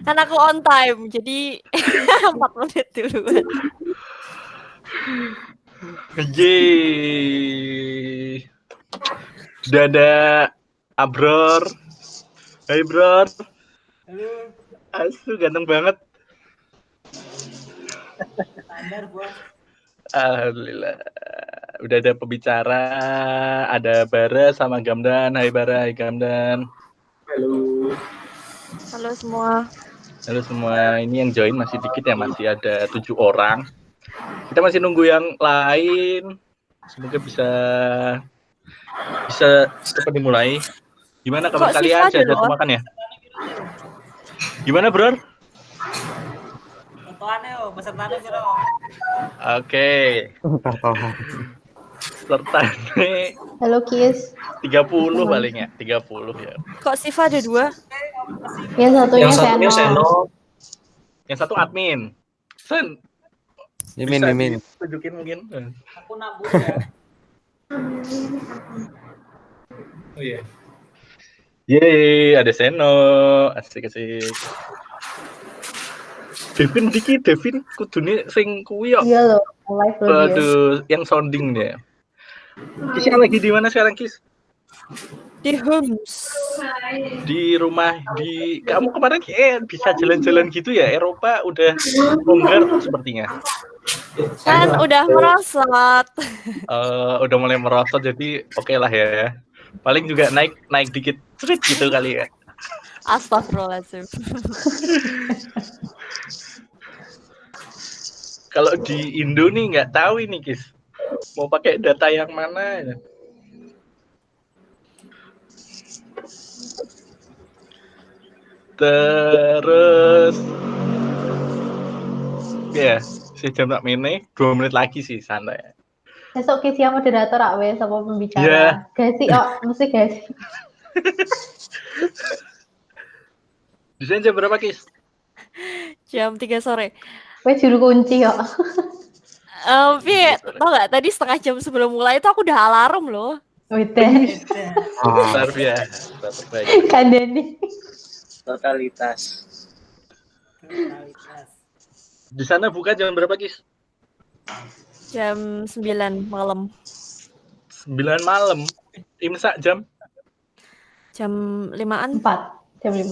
Kan aku on time, jadi 4 menit duluan. Yeay. Udah ada Abror. Hai Bror. Halo. Asu ganteng banget. Standar, Bos. Alhamdulillah. Udah ada pembicara, ada Bara sama Gamdan. Hai Bara, hai Gamdan. Halo. Halo semua. Halo semua, ini yang join masih dikit ya, masih ada 7 orang. Kita masih nunggu yang lain. Semoga bisa cepat dimulai. Gimana kabar Kok kalian? Siva Sehat duluan? semua kan ya? Gimana, Bro? Fotoannya yo, pesertanya kira. Oke. Pesertanya Halo Kis. 30 paling ya, 30 ya. Kok Siva ada 2? Yang satunya Seno. Yang satu admin. Sen. Mimin. Tunjukin mungkin. Aku nambah ya. Oh iya. Yeay, ada Seno. Asik. Devin kudune sing kuwi yo. Iya loh, live loh dia. Waduh, yang sounding dia. Kisah lagi di mana sekarang, Kis? Di Homs. Di rumah kamu kemarin bisa jalan-jalan gitu ya? Eropa udah longgar sepertinya. Kan udah merosot. Udah mulai merosot, jadi oke lah ya. Paling juga naik dikit street gitu kali ya. Astagfirullahaladzim. Kalau di Indo nih nggak tahu ini, Kis. Mau pakai data yang mana ya? Terus ya, si jam tak mene 2 menit lagi sih santai. Besok Kis yang moderator awe sama pembicara. Iya. Gasi, mesti gasi. Desain jam berapa, Kis? Jam 3 sore. Wes juru kunci ya. Tapi tau gak, tadi setengah jam sebelum mulai itu aku udah alarm loh. Weden. Luar biasa, terbaik. Kandani. Totalitas. Di sana buka jam berapa, Kis? Jam 9 malam. 9 malam. Imsak jam? Jam 5-an. 4, jam 5.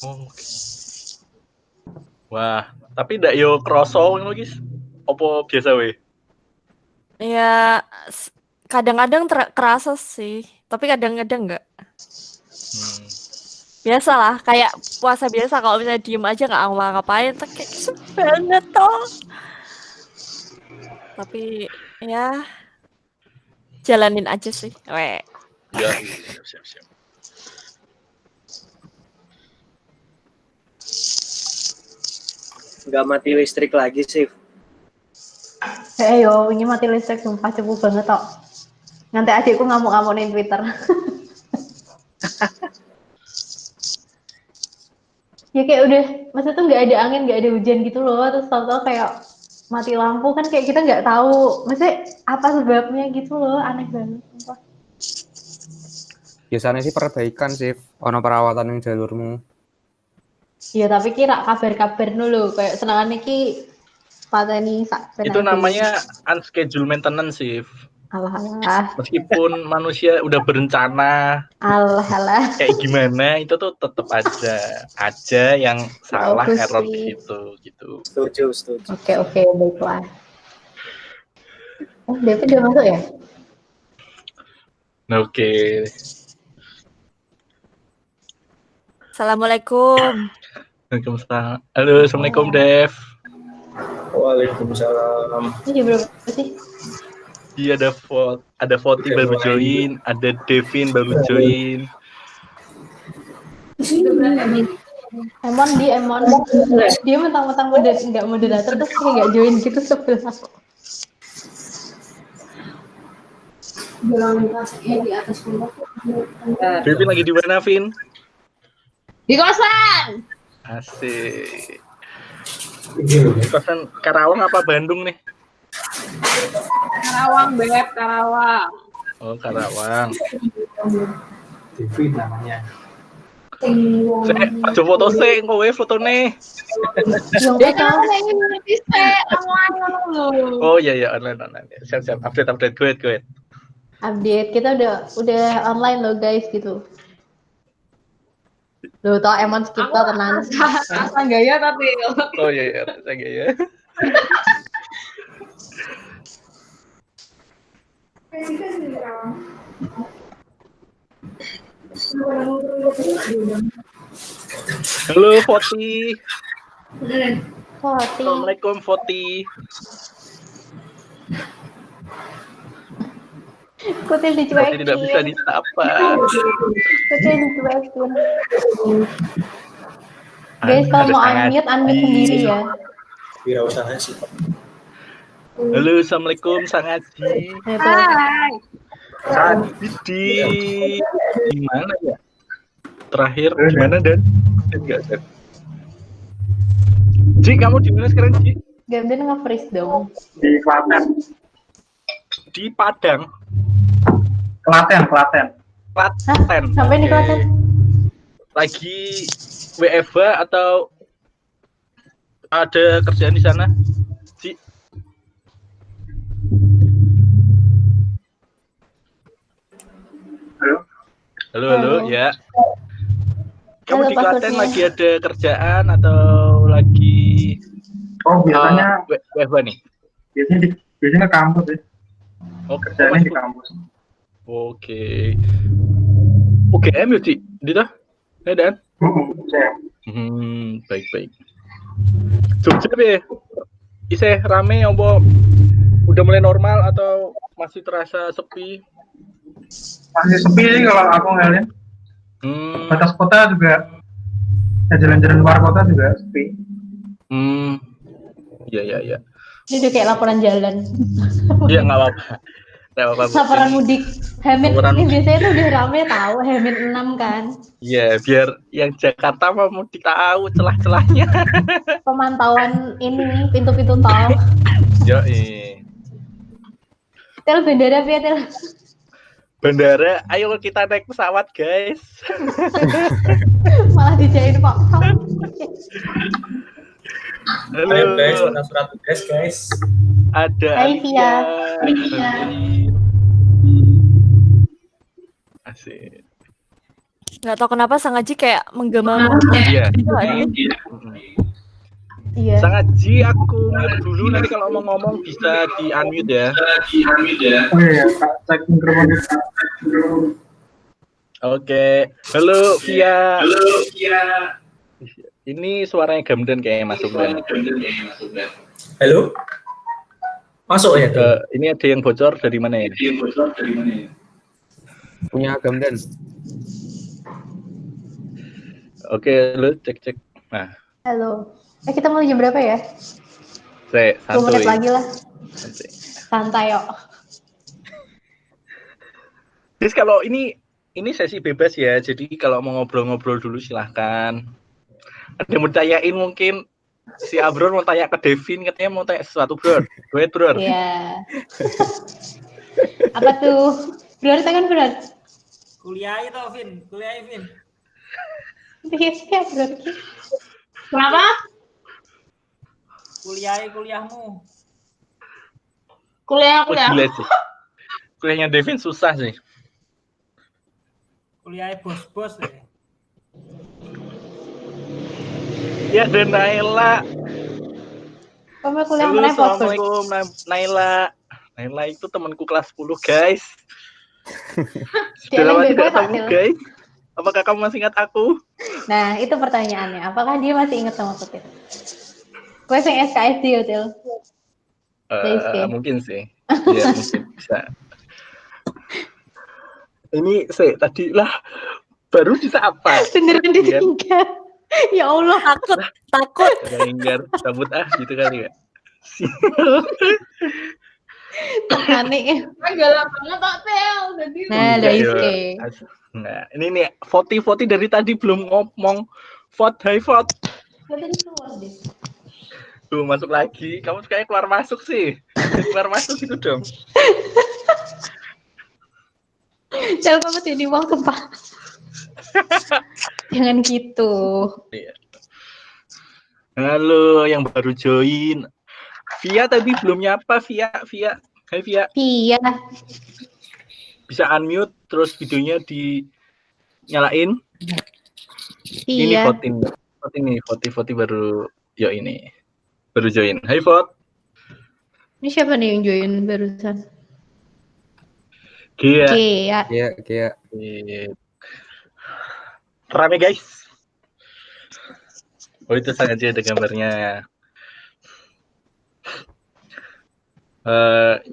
Oh, oke. Wah, tapi ndak yo kroso ngono, Kis. Apa biasa we? Ya kadang-kadang kerasa sih, tapi kadang-kadang enggak. Biasalah, kayak puasa biasa kalau misalnya diem aja nggak ngapa-ngapain, tuh kayak kesel banget toh. Tapi ya jalanin aja sih. Ya, siap. Nggak mati listrik lagi sih. Yo, ini mati listrik sumpah cepu banget tok. Nanti adikku ngamuk-ngamukin Twitter. Ya kayak udah, maksudnya tuh nggak ada angin, nggak ada hujan gitu loh, terus tau-tau kayak mati lampu kan kayak kita nggak tahu, maksudnya apa sebabnya gitu loh, aneh banget. Sumpah. Biasanya sih perbaikan sih, ono perawatan yang jalurmu. Ya tapi kira kabar-kabar dulu, kayak senangan iki pateni sak. Itu namanya unscheduled maintenance sih. Alah. Meskipun manusia udah berencana Alah. kayak gimana, itu tuh tetap aja yang salah, Bagus error sih. di situ gitu. Setuju. Oke, baiklah. David udah masuk ya? Nah, oke. Assalamualaikum. Waalaikumsalam. Halo, assalamualaikum Dev. Waalaikumsalam. Ini jam berapa sih? Iya, ada Voti baru join, ada Devin baru join. Emon. Dia mentang-mentang nggak moderator terus kayak nggak join gitu sebelah. Devin lagi di mana, Vin? Di kosan. Asik. Kosan Karawang apa Bandung nih? Karawang, Beb, Karawang. Oh, Karawang. Devin namanya. Saya aja foto sih, kowe fotone. Yang Ya foto. kan saya ingin ngerti online lho. Oh iya ya online. Siap update gue. Update kita udah online loh guys gitu. Loh tau emang kita tenang. Rasa gaya tapi Oh iya saya ya. Halo Foti. Foti. Assalamualaikum Foti. Kutil Foti dicuekin. tidak bisa disapa. Kutil dicuekin. Guys kalau mau unmute sendiri ya. Wirausaha sih. Halo Assalamualaikum Sang Haji. Hai. Di mana ya? Terakhir di mana dan? Enggak Dan. Ji, kamu di mana sekarang Ji? Gamden nge-freeze dong. Di Klaten. Di Padang. Klaten. Hah? Klaten. Sampai di Oke. Klaten? Lagi WFH atau ada kerjaan di sana? Ji. Halo, ya. Kamu Halo, di Klaten passwordnya. lagi ada kerjaan atau lagi Oh biasanya WFH nih? biasanya ke kampus ya, Oh, kerjanya di masuk. kampus. Oke. UGM ya, Ci? Di dah? Ya, Dan? Saya Baik. Jogja ya? Isih rame apa udah mulai normal atau masih terasa sepi? masih sepi sih kalau aku ngeliat. Batas kota juga, ya jalan-jalan luar kota juga sepi. Iya. Ini udah kayak laporan jalan. Iya, nggak apa-apa. Nggak apa-apa. Bu. Laporan mudik. Hamin Laporan ini mudik. biasanya tuh udah rame tahu Hamin 6 kan. Iya, biar yang Jakarta mau tahu celah-celahnya. Pemantauan ini pintu-pintu tol. Ya, Tel bandara ya Tel. bandara, ayo kita naik pesawat, guys. Malah dijain Pak. Halo, Ayo guys, mana surat tugas guys? ada Hai, Via. Asik. Nggak tahu kenapa Sang Haji kayak menggema. Iya. Iya. Sang Haji, aku mute dulu, nanti kalau mau ngomong bisa di unmute ya. Oh iya, cek mikrofon dulu. Oke. Halo Via. Ini suaranya Gamden kayaknya masuk Dan. Halo? Masuk ya tuh? Ini ada yang bocor dari mana ya? Punya Gamden. Oke, lu cek. Nah, Halo. Kita mulai jam berapa ya? 10 menit santuy. lagi lah. Santuy. Santai yuk. Terus kalau ini sesi bebas ya, jadi kalau mau ngobrol-ngobrol dulu silahkan. Ada yang mau tanyain mungkin si Abror mau tanya ke Devin, katanya mau tanya sesuatu Bro. Go ahead, Bro. Iya. Apa tuh? Berarti kan berat. Kuliah itu, Vin. Biasanya berarti. Kenapa? Kuliahmu. Kuliah. Gila sih. Kuliahnya Devin susah sih. Kuliah bos-bos ya. Ya, dan Naila. Kamu kuliah Halo, mana Pak? assalamualaikum Naila. Naila itu temanku kelas 10, guys. Sudah lama Dia tidak lebih ketemu, bebas, guys. Apakah kamu masih ingat aku? Nah, itu pertanyaannya. Apakah dia masih ingat sama Kutil? Gue sing SKSD ya, Til. Mungkin sih. Iya, mungkin bisa. Ini tadi lah baru bisa apa? Beneran ditinggal. Ya Allah, Takut. Enggak cabut gitu kali ya. aneh. Galak banget tak Tel. Jadi Nah, ada Enggak, isi. ya. Nah, ini nih Voti dari tadi belum ngomong. Hai Vot. Tuh masuk lagi. Kamu kayaknya keluar masuk sih. Keluar masuk itu dong. Jangan kamu jadi uang tumpah. Jangan gitu. Halo, yang baru join. Via tadi belum nyapa, Via. Hai Via. Iya. Bisa unmute terus videonya dinyalain. Ini Iya. Voti baru ini. Baru join. Hai Vot. Ini siapa nih yang join barusan? Gia. Kayak Rame guys. Oh itu sangat ada gambarnya.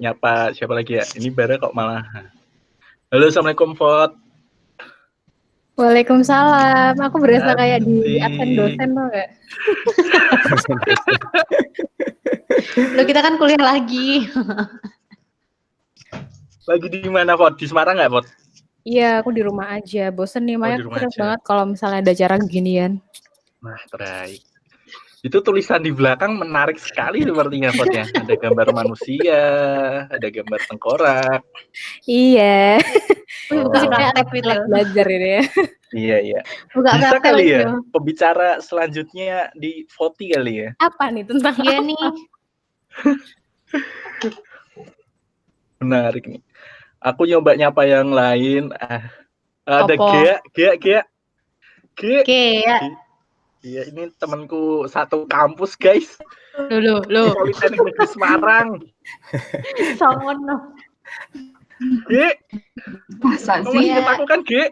Nyapa siapa lagi ya? Ini Bara kok malah. Halo, assalamualaikum Vot. Waalaikumsalam. Aku berasa kayak di Cantik. absen dosen tuh nggak? Loh kita kan kuliah lagi. Lagi di mana Vot? Di Semarang nggak Vot? Iya, aku di rumah aja. Bosen nih, makanya di aku rumah stres aja. banget kalau misalnya ada acara ginian. Nah, baik. Itu tulisan di belakang menarik sekali sepertinya Vot ya. Ada gambar manusia, ada gambar tengkorak. Iya. Oh. Buka Kayak praktek gitu. belajar ini ya. Iya. Buka Bisa praktek kali gitu. ya pembicara selanjutnya di Voti kali ya. Apa nih tentang Iya nih. Menarik nih. Aku nyoba nyapa yang lain. Ada Apa? Gia. Oke ya. Iya, ini temanku satu kampus, guys. Loh. Politeknik Negeri Semarang. Songono. Gi, Masa kamu sih? masih ingat aku kan, Gi?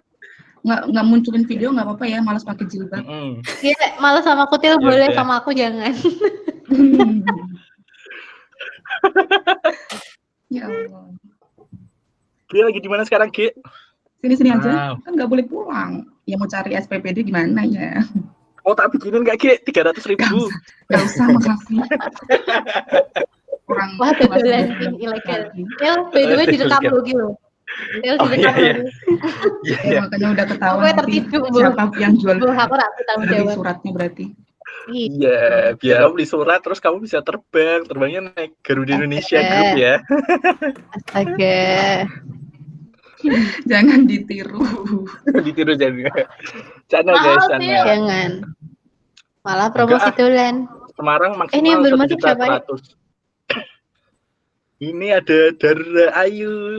Nggak munculin video nggak apa-apa ya, malas pakai jilbab. Iya, malah sama kutil Ya boleh, udah. sama aku jangan. Ya Allah. Gi lagi di mana sekarang, Gi? Sini Wow. aja, kan nggak boleh pulang. Ya mau cari SPPD gimana ya? Oh, tak bikinin nggak, Gi? 300.000. Nggak usah, makasih. Kurang. Wah, dodolan ilegal. Tel, by the way direkam lo gitu. Tel Oh, direkam iya. lo. Iya. Ya, makanya udah ketahuan Pokoknya nanti tertidur, Bu. siapa yang jual Bu, aku rasa tanggung beli jawab. suratnya berarti. Iya, biar kamu beli surat terus kamu bisa terbang. Terbangnya naik Garuda Indonesia Group ya. Astaga. Jangan ditiru. Ditiru jadi. Channel Mahal guys, sih. channel. Jangan. Malah promosi Enggak, dolan. Semarang Ini yang maksimal belum masuk siapa 1.100.000. Ini ada Dara Ayu.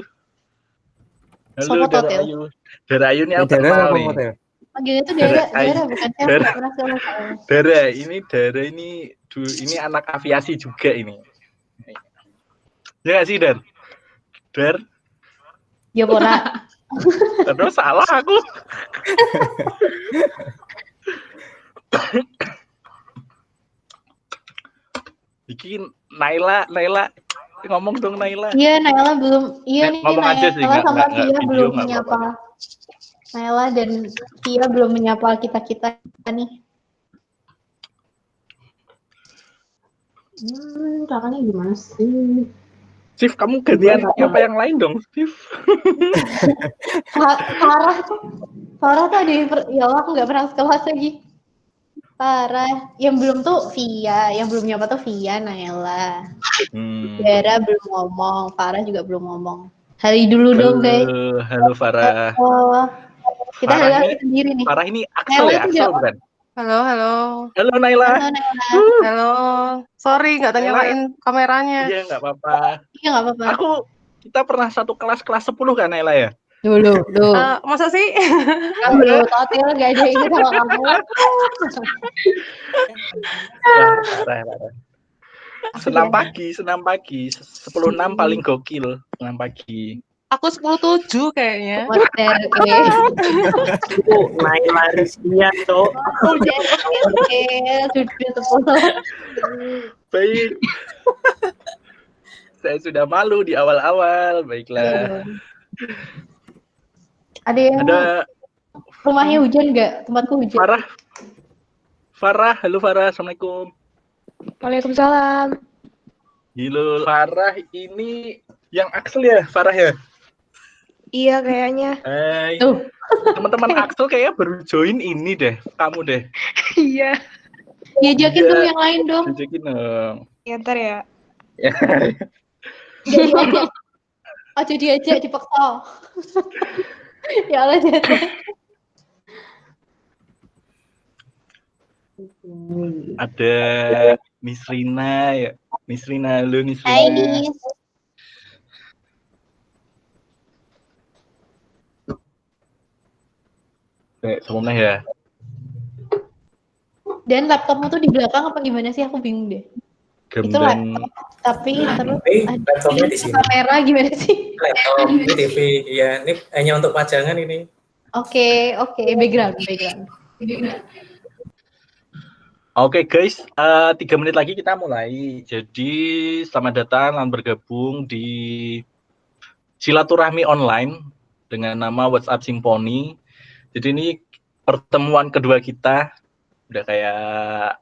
Halo Sopo Dara Totil? Ayu. Dara Ayu ini aku Dara kenal apa nih. motel? Panggilnya tuh Dara Dara bukan siapa. Dara. Pernah salah. Dara ini anak aviasi juga ini. Ya nggak sih Dar? Dar? Ya pora. Terus salah aku. Bikin Naila ngomong dong Naila. Iya, Naila belum. Iya nih, Ngomong aja sih, Naila sama nggak Tia video, belum nggak menyapa. Naila dan Tia belum menyapa kita nih. Caranya gimana sih? Sif, kamu gantian apa yang lain dong, Sif? Farah tuh ada ya Allah, aku nggak pernah sekelas lagi. Farah, yang belum tuh Via, yang belum nyapa tuh Via, Naila. Dara belum ngomong, Farah juga belum ngomong. Hari dulu dong guys. Halo Farah. Oh, kita Farah hari sendiri nih. Farah ini Axel ya, Axel bukan? Halo. Halo Naila. Halo. Sorry, nggak nyalain kameranya. Iya, nggak apa-apa. Iya, nggak apa-apa. Kita pernah satu kelas 10 kan Naila ya? Dulu. Masa sih? Kamu total gak ada ini sama kamu. Parah. Senam pagi. 10.6 paling gokil. Senam pagi. Aku 10.7 kayaknya. Naila Rizkia tuh. Baik. Saya sudah malu di awal-awal. Baiklah. Ada rumahnya hujan nggak? Tempatku hujan. Farah, halo Farah, assalamualaikum. Waalaikumsalam. Halo Farah, ini yang Axel ya, Farah ya? Iya kayaknya. Hai. Teman-teman Axel kayaknya baru join ini deh, kamu deh. Iya. Diajakin dong yang lain dong. Diajakin dong. Ya ntar ya. Aja diajak dipaksa. Ya Allah jatuh. Ada Miss Rina ya. Miss Rina, halo Miss Rina. Hai Nis. Semuanya ya. Dan laptopmu tuh di belakang apa gimana sih? Aku bingung deh. Itu laptop, tapi terus laptopnya di sini. kamera gimana sih? Laptop, ini TV, iya. Ini hanya untuk pajangan ini. Oke, background. Oke guys, 3 menit lagi kita mulai. Jadi selamat datang dan bergabung di silaturahmi online dengan nama WhatsApp Simponi. Jadi ini pertemuan kedua kita, udah kayak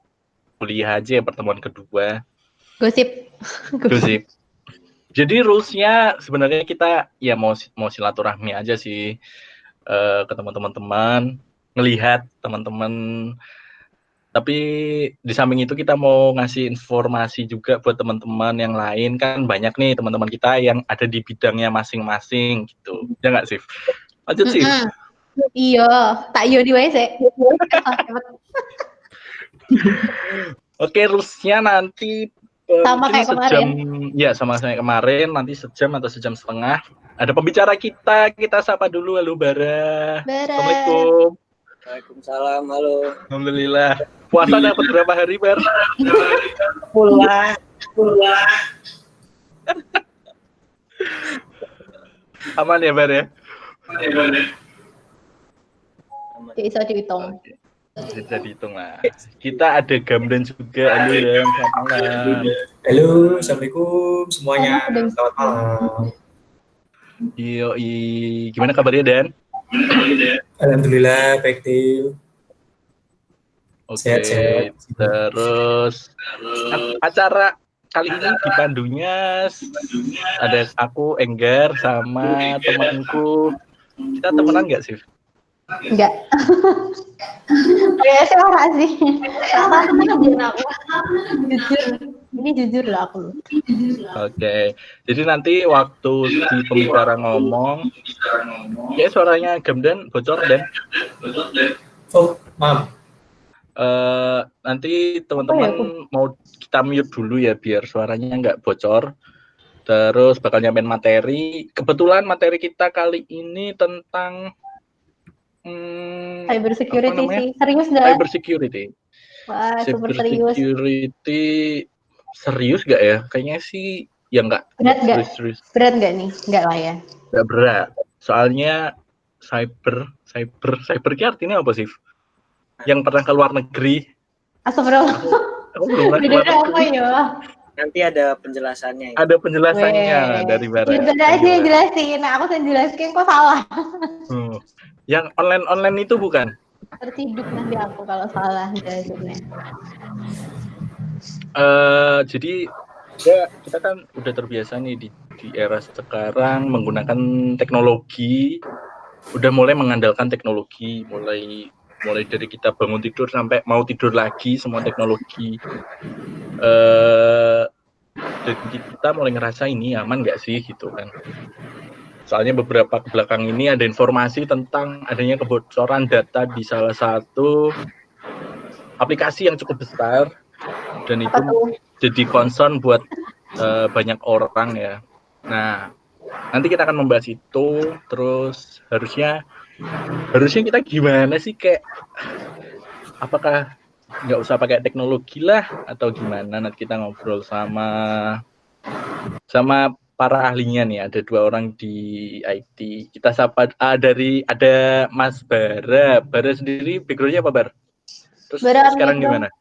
kuliah aja ya pertemuan kedua. Gosip. Jadi rules-nya sebenarnya kita ya mau silaturahmi aja sih ke teman-teman, ngelihat teman-teman. Tapi di samping itu kita mau ngasih informasi juga buat teman-teman yang lain, kan banyak nih teman-teman kita yang ada di bidangnya masing-masing gitu. Ya nggak Sif? Lanjut Sif. Iya, tak iyo di WC. Oke, rules-nya nanti sama kayak kemarin. Ya, sama kayak kemarin, nanti sejam atau sejam setengah. Ada pembicara kita sapa dulu. Halo Bara. Assalamualaikum. Waalaikumsalam, halo. Alhamdulillah. Puasa dapat berapa hari, Bar? Pulang. Aman ya, Bar ya? Bisa dihitung. Bisa dihitung lah. Kita ada Gamdan juga. Halo, Dan. Selamat malam. Halo, assalamualaikum semuanya. Selamat malam. Gimana kabarnya, Dan? Alhamdulillah, baik, Til. Oke, Sehat-sehat. terus acara kali ini dipandunya ada aku, Enggar, sama temanku. Kita temenan nggak sih? Enggak. Ya, terima kasih. Teman aku. Jujur lah aku. Oke, jadi nanti waktu si pembicara ngomong, ya suaranya Gamdan bocor Dan. Oh, maaf. Nanti teman-teman mau kita mute dulu ya biar suaranya nggak bocor. Terus bakal nyampein materi. Kebetulan materi kita kali ini tentang cyber security sih. Serius nggak? Cyber security. Wah, super Cyber serius. security serius nggak ya? Kayaknya sih ya nggak. Berat nggak? Serius. Berat nggak nih? Nggak lah ya. Nggak berat. Soalnya cyber artinya apa sih? Yang pernah ke luar negeri. Astagfirullah. Beda apa ya? Nanti ada penjelasannya. Ada penjelasannya dari Bara. Beda aja yang jelasin. Nah, aku yang jelasin kok salah. Yang online itu bukan? Terciduk nanti aku kalau salah jelasinnya. Jadi ya kita kan udah terbiasa nih di era sekarang menggunakan teknologi. Udah mulai mengandalkan teknologi, mulai dari kita bangun tidur sampai mau tidur lagi semua teknologi. Dan kita mulai ngerasa ini aman nggak sih gitu kan. Soalnya beberapa belakang ini ada informasi tentang adanya kebocoran data di salah satu aplikasi yang cukup besar dan itu jadi concern buat banyak orang ya. Nah, nanti kita akan membahas itu. Terus harusnya kita gimana sih, kayak apakah nggak usah pakai teknologi lah atau gimana? Nanti kita ngobrol sama para ahlinya nih. Ada 2 orang di IT. Kita sapa ada Mas Bara. Bara sendiri backgroundnya apa, Bar? Terus sekarang gimana?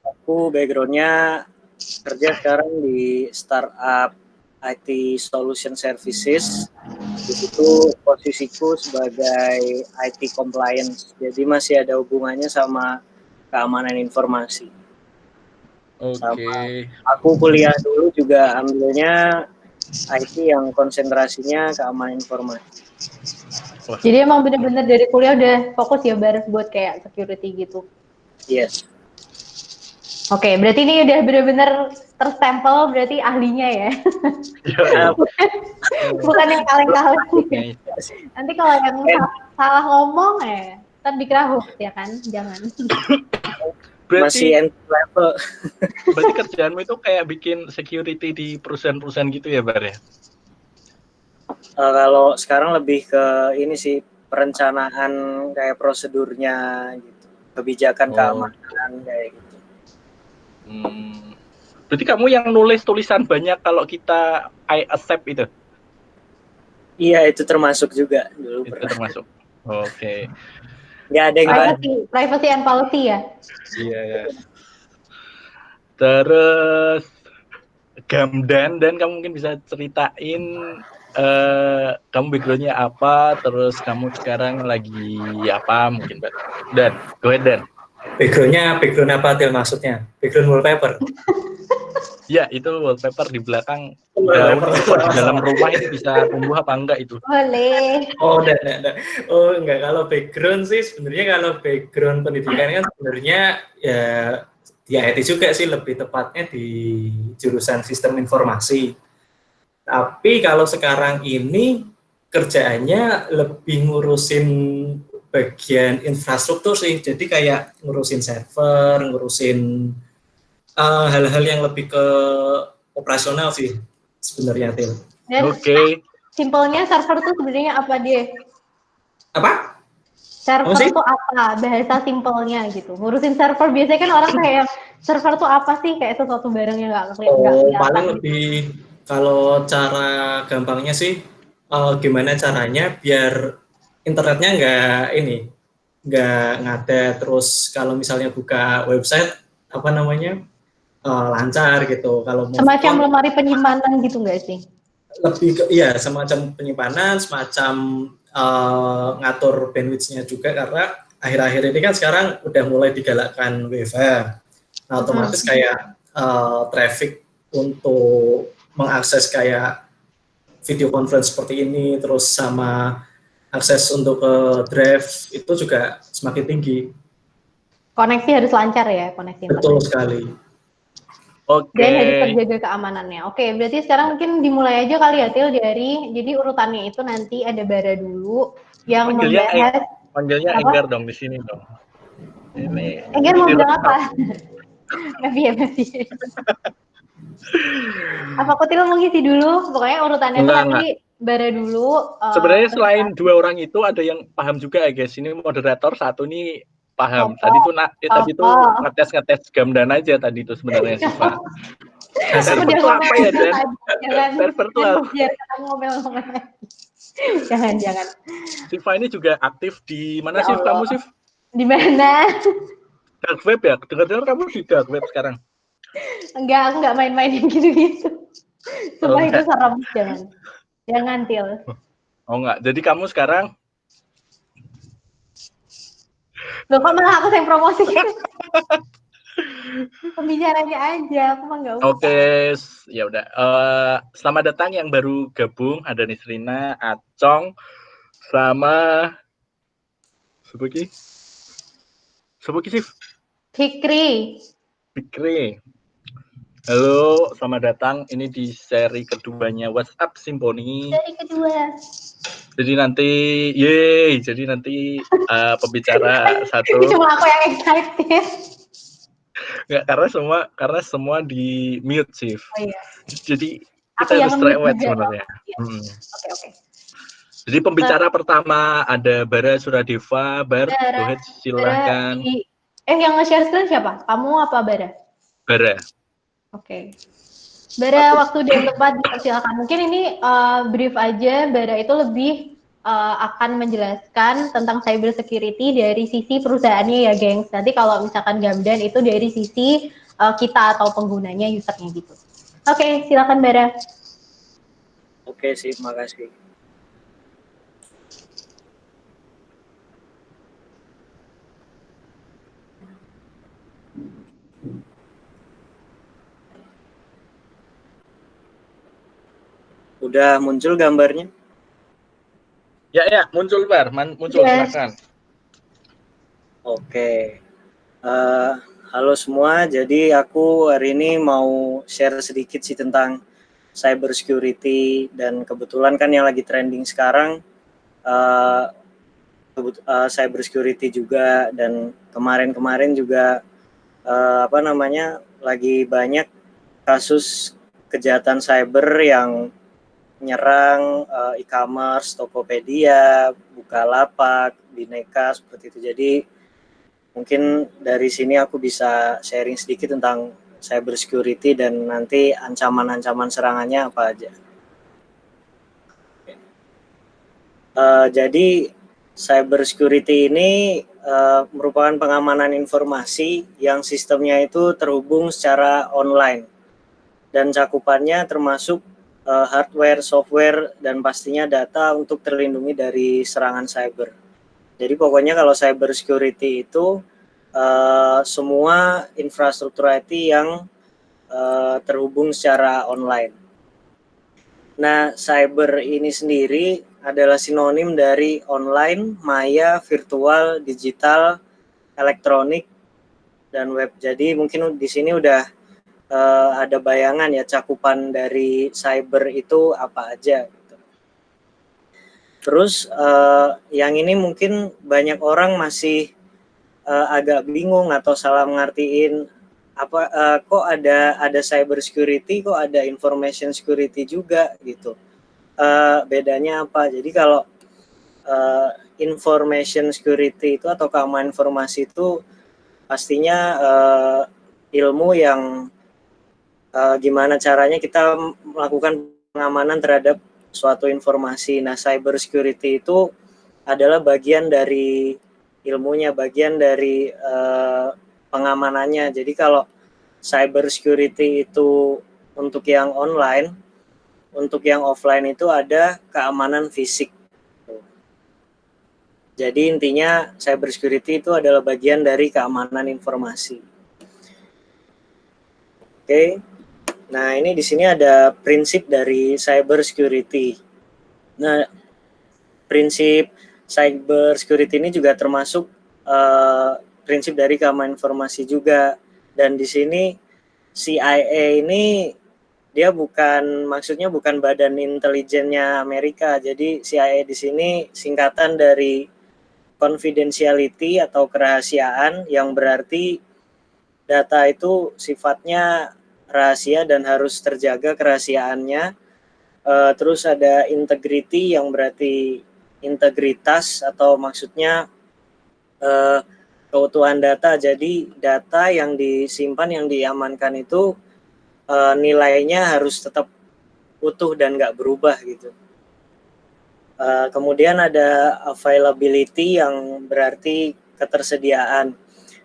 Aku backgroundnya kerja sekarang di startup IT Solution Services. Di situ posisiku sebagai IT compliance. Jadi masih ada hubungannya sama keamanan informasi. Oke. Aku kuliah dulu juga ambilnya IT yang konsentrasinya keamanan informasi. Jadi emang bener-bener dari kuliah udah fokus ya Bar buat kayak security gitu. Yes. Oke, berarti ini udah bener-bener terstempel berarti ahlinya ya. Bukan yang kaleng-kaleng. Nanti kalau yang salah ngomong Ntar dikira hoax ya kan, jangan. Masih Berarti entry level. berarti kerjaanmu itu kayak bikin security di perusahaan-perusahaan gitu ya, Bar ya? Kalau sekarang lebih ke ini sih, perencanaan kayak prosedurnya gitu, kebijakan keamanan kayak gitu. Berarti kamu yang nulis tulisan banyak kalau kita I accept itu? Iya, itu termasuk juga dulu. Itu termasuk. Oke. Nggak ada yang Privacy and policy ya. Iya ya. Terus Gamdan, dan kamu mungkin bisa ceritain kamu backgroundnya apa, terus kamu sekarang lagi apa mungkin, Mbak? Dan go ahead, Dan. Background apa Til maksudnya? Background wallpaper? Ya, itu wallpaper di belakang. Di dalam rumah itu bisa tumbuh apa enggak itu? Boleh. Oh, enggak. Oh, enggak. Kalau background sih sebenarnya kalau background pendidikan kan sebenarnya ya IT juga sih, lebih tepatnya di jurusan sistem informasi. Tapi kalau sekarang ini kerjaannya lebih ngurusin bagian infrastruktur sih. Jadi kayak ngurusin server, ngurusin hal-hal yang lebih ke operasional sih sebenarnya, Til. Oke. Simpelnya server tuh sebenarnya apa dia? Apa? Server tuh apa? Bahasa simpelnya gitu. Ngurusin server biasanya kan orang kayak server tuh apa sih? Kayak sesuatu barang yang nggak kelihatan. Paling lebih kalau cara gampangnya sih gimana caranya biar internetnya nggak ngadet, terus kalau misalnya buka website lancar gitu. Kalau semacam lemari penyimpanan gitu nggak sih? Lebih ke, iya, semacam penyimpanan, semacam ngatur bandwidth-nya juga, karena akhir-akhir ini kan sekarang udah mulai digalakkan WiFi. Nah, otomatis kayak traffic untuk mengakses kayak video conference seperti ini, terus sama akses untuk ke drive itu juga semakin tinggi. Koneksi harus lancar ya, koneksi internet. Betul sekali. Oke. Dan harus terjaga keamanannya. Oke, berarti sekarang mungkin dimulai aja kali ya, Til, jadi urutannya itu nanti ada Bara dulu yang membahas. Panggilnya Enggar dong di sini dong. Ini. Enggar mau bilang apa? Mafi. Apa aku Til mau ngisi dulu? Pokoknya urutannya itu nanti Bara dulu. Sebenarnya selain dua orang itu ada yang paham juga ya guys. Ini moderator satu nih paham. Tadi tuh ngetes Gamdan aja tadi itu sebenarnya Siva. Server tuh apa ya, Dan? Server tuh apa? Jangan. Siva ini juga aktif di mana sih kamu, Sif? Di mana? Dark web ya? Dengar-dengar kamu di dark web sekarang? Enggak, aku enggak main-main yang gitu-gitu. Sumpah itu serem, jangan Til. Oh enggak, jadi kamu sekarang loh kok malah aku yang promosi? Pembicaranya aja, aku mah nggak usah. Oke, ya udah. Selamat datang yang baru gabung, ada Nisrina, Acong, sama Sebuki Sif. Fikri. Halo, selamat datang. Ini di seri keduanya WhatsApp Simponi. Seri kedua. Jadi nanti pembicara satu. Cuma aku yang excited. Nggak, karena semua di mute, Sif. Oh iya. Jadi kita harus cerewet sebenarnya. Oke. Jadi pembicara pertama ada Bara Suradeva. Go ahead, silahkan. Yang nge-share screen siapa? Kamu apa Bara? Bara. Oke. Bara, waktu dan tempat dipersilakan. Mungkin ini brief aja. Bara itu lebih akan menjelaskan tentang cyber security dari sisi perusahaannya ya, gengs. Nanti kalau misalkan Gamdan itu dari sisi kita atau penggunanya, usernya gitu. Oke, silakan Bara. Oke, sih, makasih. Udah muncul gambarnya? Ya, muncul Bar, muncul silakan. Oke. Halo semua, jadi aku hari ini mau share sedikit sih tentang cyber security, dan kebetulan kan yang lagi trending sekarang cyber security juga, dan kemarin-kemarin juga lagi banyak kasus kejahatan cyber yang nyerang e-commerce, Tokopedia, Bukalapak, Bineka seperti itu. Jadi mungkin dari sini aku bisa sharing sedikit tentang cyber security dan nanti ancaman-ancaman serangannya apa aja. Jadi cyber security ini merupakan pengamanan informasi yang sistemnya itu terhubung secara online dan cakupannya termasuk hardware, software, dan pastinya data untuk terlindungi dari serangan cyber. Jadi pokoknya kalau cyber security itu semua infrastruktur IT yang terhubung secara online. Nah, cyber ini sendiri adalah sinonim dari online, maya, virtual, digital, elektronik, dan web. Jadi mungkin di sini udah ada bayangan ya cakupan dari cyber itu apa aja. Gitu. Terus yang ini mungkin banyak orang masih agak bingung atau salah mengertiin kok ada cyber security, kok ada information security juga gitu. Bedanya apa? Jadi kalau information security itu atau keamanan informasi itu pastinya ilmu yang gimana caranya kita melakukan pengamanan terhadap suatu informasi. Nah, cyber security itu adalah bagian dari ilmunya, bagian dari pengamanannya. Jadi kalau cyber security itu untuk yang online, untuk yang offline itu ada keamanan fisik. Jadi intinya cyber security itu adalah bagian dari keamanan informasi. Oke. Nah, ini di sini ada prinsip dari cyber security. Nah, prinsip cyber security ini juga termasuk prinsip dari keamanan informasi juga. Dan di sini CIA ini dia maksudnya bukan badan intelijennya Amerika. Jadi CIA di sini singkatan dari confidentiality atau kerahasiaan, yang berarti data itu sifatnya rahasia dan harus terjaga kerahasiaannya. Terus ada integrity yang berarti integritas atau maksudnya keutuhan data. Jadi data yang disimpan, yang diamankan itu nilainya harus tetap utuh dan nggak berubah gitu. Kemudian ada availability yang berarti ketersediaan.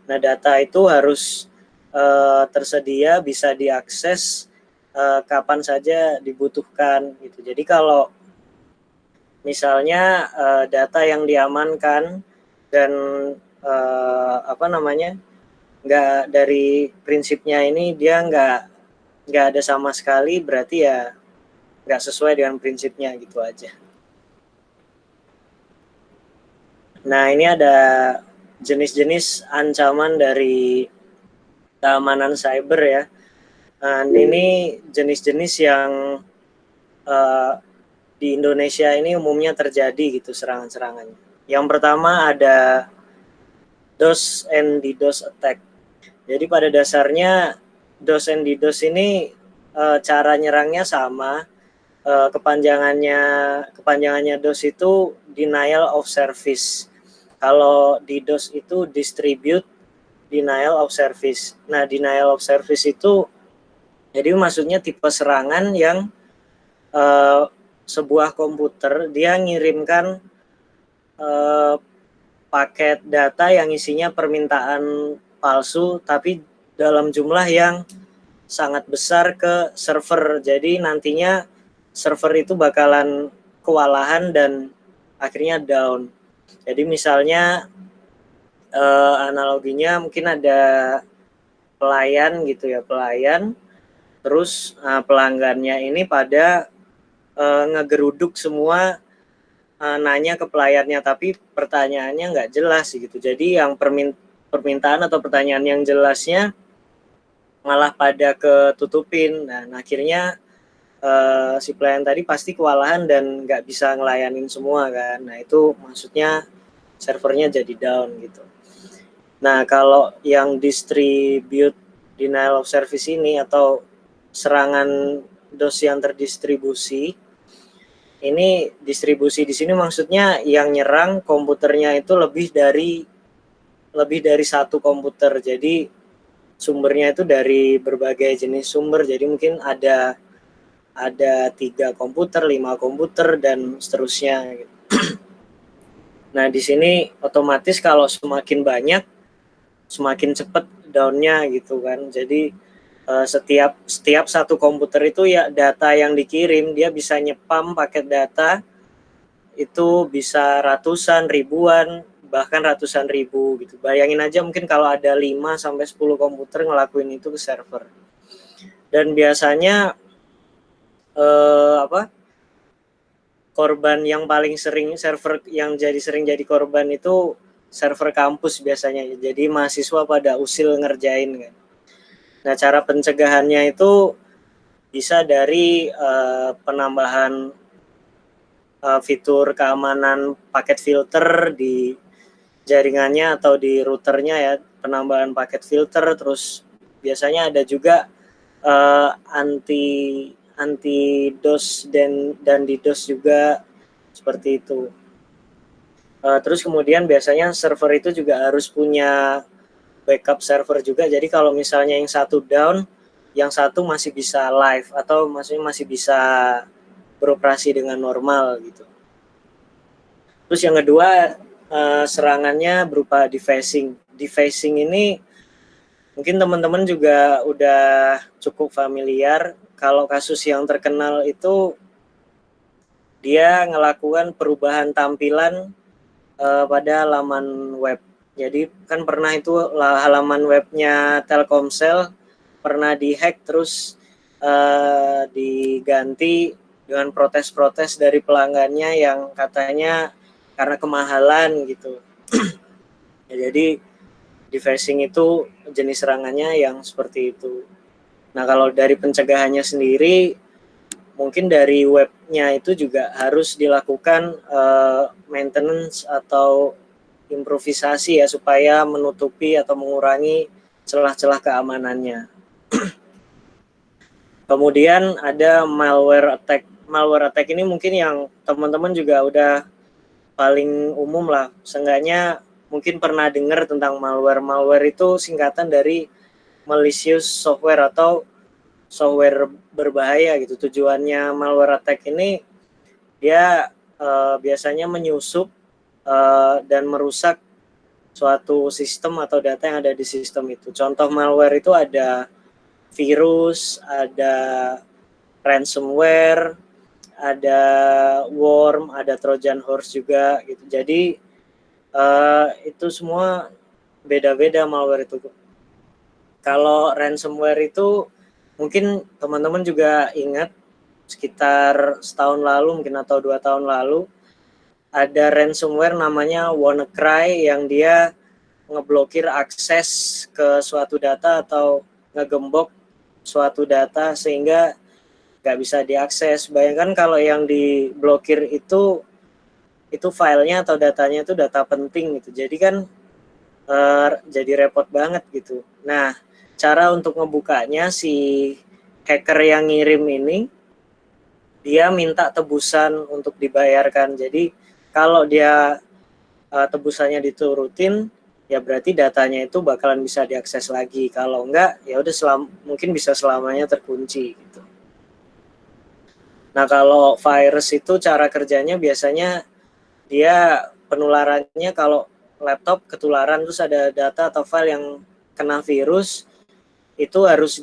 Nah, data itu harus tersedia, bisa diakses kapan saja dibutuhkan gitu. Jadi kalau misalnya data yang diamankan dan nggak dari prinsipnya ini dia nggak ada sama sekali, berarti ya nggak sesuai dengan prinsipnya gitu aja. Nah, ini ada jenis-jenis ancaman dari keamanan cyber ya. Ini jenis-jenis yang di Indonesia ini umumnya terjadi gitu serangan-serangannya. Yang pertama ada DOS and DDoS attack. Jadi pada dasarnya DOS and DDoS ini cara nyerangnya sama. Kepanjangannya DOS itu denial of service. Kalau DDoS itu distribute denial of service. Nah, denial of service itu jadi maksudnya tipe serangan yang sebuah komputer dia ngirimkan paket data yang isinya permintaan palsu tapi dalam jumlah yang sangat besar ke server. Jadi nantinya server itu bakalan kewalahan dan akhirnya down. Jadi misalnya analoginya mungkin ada pelayan gitu ya, pelayan terus pelanggannya ini pada ngegeruduk semua, nanya ke pelayannya tapi pertanyaannya nggak jelas gitu. Jadi yang permintaan atau pertanyaan yang jelasnya malah pada ketutupin. Nah, akhirnya si pelayan tadi pasti kewalahan dan nggak bisa ngelayanin semua kan. Nah, itu maksudnya servernya jadi down gitu. Nah, kalau yang distribute denial of service ini atau serangan DOS yang terdistribusi, ini distribusi di sini maksudnya yang nyerang komputernya itu lebih dari satu komputer. Jadi sumbernya itu dari berbagai jenis sumber. Jadi mungkin ada 3 komputer, 5 komputer dan seterusnya. Nah, di sini otomatis kalau semakin banyak, semakin cepat down-nya gitu kan. Jadi setiap satu komputer itu ya data yang dikirim dia bisa nyepam paket data itu bisa ratusan, ribuan, bahkan ratusan ribu gitu. Bayangin aja mungkin kalau ada 5 sampai 10 komputer ngelakuin itu ke server. Dan biasanya korban yang paling sering server yang sering jadi korban itu server kampus biasanya. Jadi mahasiswa pada usil ngerjain kan. Nah, cara pencegahannya itu bisa dari penambahan fitur keamanan paket filter di jaringannya atau di routernya ya, penambahan paket filter, terus biasanya ada juga anti DOS dan DDoS juga seperti itu. Terus kemudian biasanya server itu juga harus punya backup server juga. Jadi kalau misalnya yang satu down, yang satu masih bisa live atau maksudnya masih bisa beroperasi dengan normal gitu. Terus yang kedua serangannya berupa defacing. Defacing ini mungkin teman-teman juga udah cukup familiar. Kalau kasus yang terkenal itu dia ngelakukan perubahan tampilan pada laman web. Jadi kan pernah itu halaman webnya Telkomsel pernah dihack terus diganti dengan protes-protes dari pelanggannya yang katanya karena kemahalan gitu. Ya, jadi defacing itu jenis serangannya yang seperti itu. Nah, kalau dari pencegahannya sendiri mungkin dari webnya itu juga harus dilakukan maintenance atau improvisasi ya supaya menutupi atau mengurangi celah-celah keamanannya. Kemudian ada malware attack. Malware attack ini mungkin yang teman-teman juga udah paling umum lah. Seenggaknya mungkin pernah dengar tentang malware. Malware itu singkatan dari malicious software atau software berbahaya gitu. Tujuannya malware attack ini dia biasanya menyusup dan merusak suatu sistem atau data yang ada di sistem itu. Contoh malware itu ada virus, ada ransomware, ada worm, ada Trojan horse juga gitu. Jadi itu semua beda-beda malware itu. Kalau ransomware itu mungkin teman-teman juga ingat sekitar setahun lalu mungkin atau 2 tahun lalu ada ransomware namanya WannaCry yang dia ngeblokir akses ke suatu data atau ngegembok suatu data sehingga nggak bisa diakses. Bayangkan kalau yang diblokir itu filenya atau datanya itu data penting gitu. Jadi kan jadi repot banget gitu. Nah, cara untuk ngebukanya si hacker yang ngirim ini dia minta tebusan untuk dibayarkan. Jadi kalau dia tebusannya diturutin, ya berarti datanya itu bakalan bisa diakses lagi. Kalau enggak, ya udah mungkin bisa selamanya terkunci gitu. Nah, kalau virus itu cara kerjanya biasanya dia penularannya kalau laptop ketularan terus ada data atau file yang kena virus, itu harus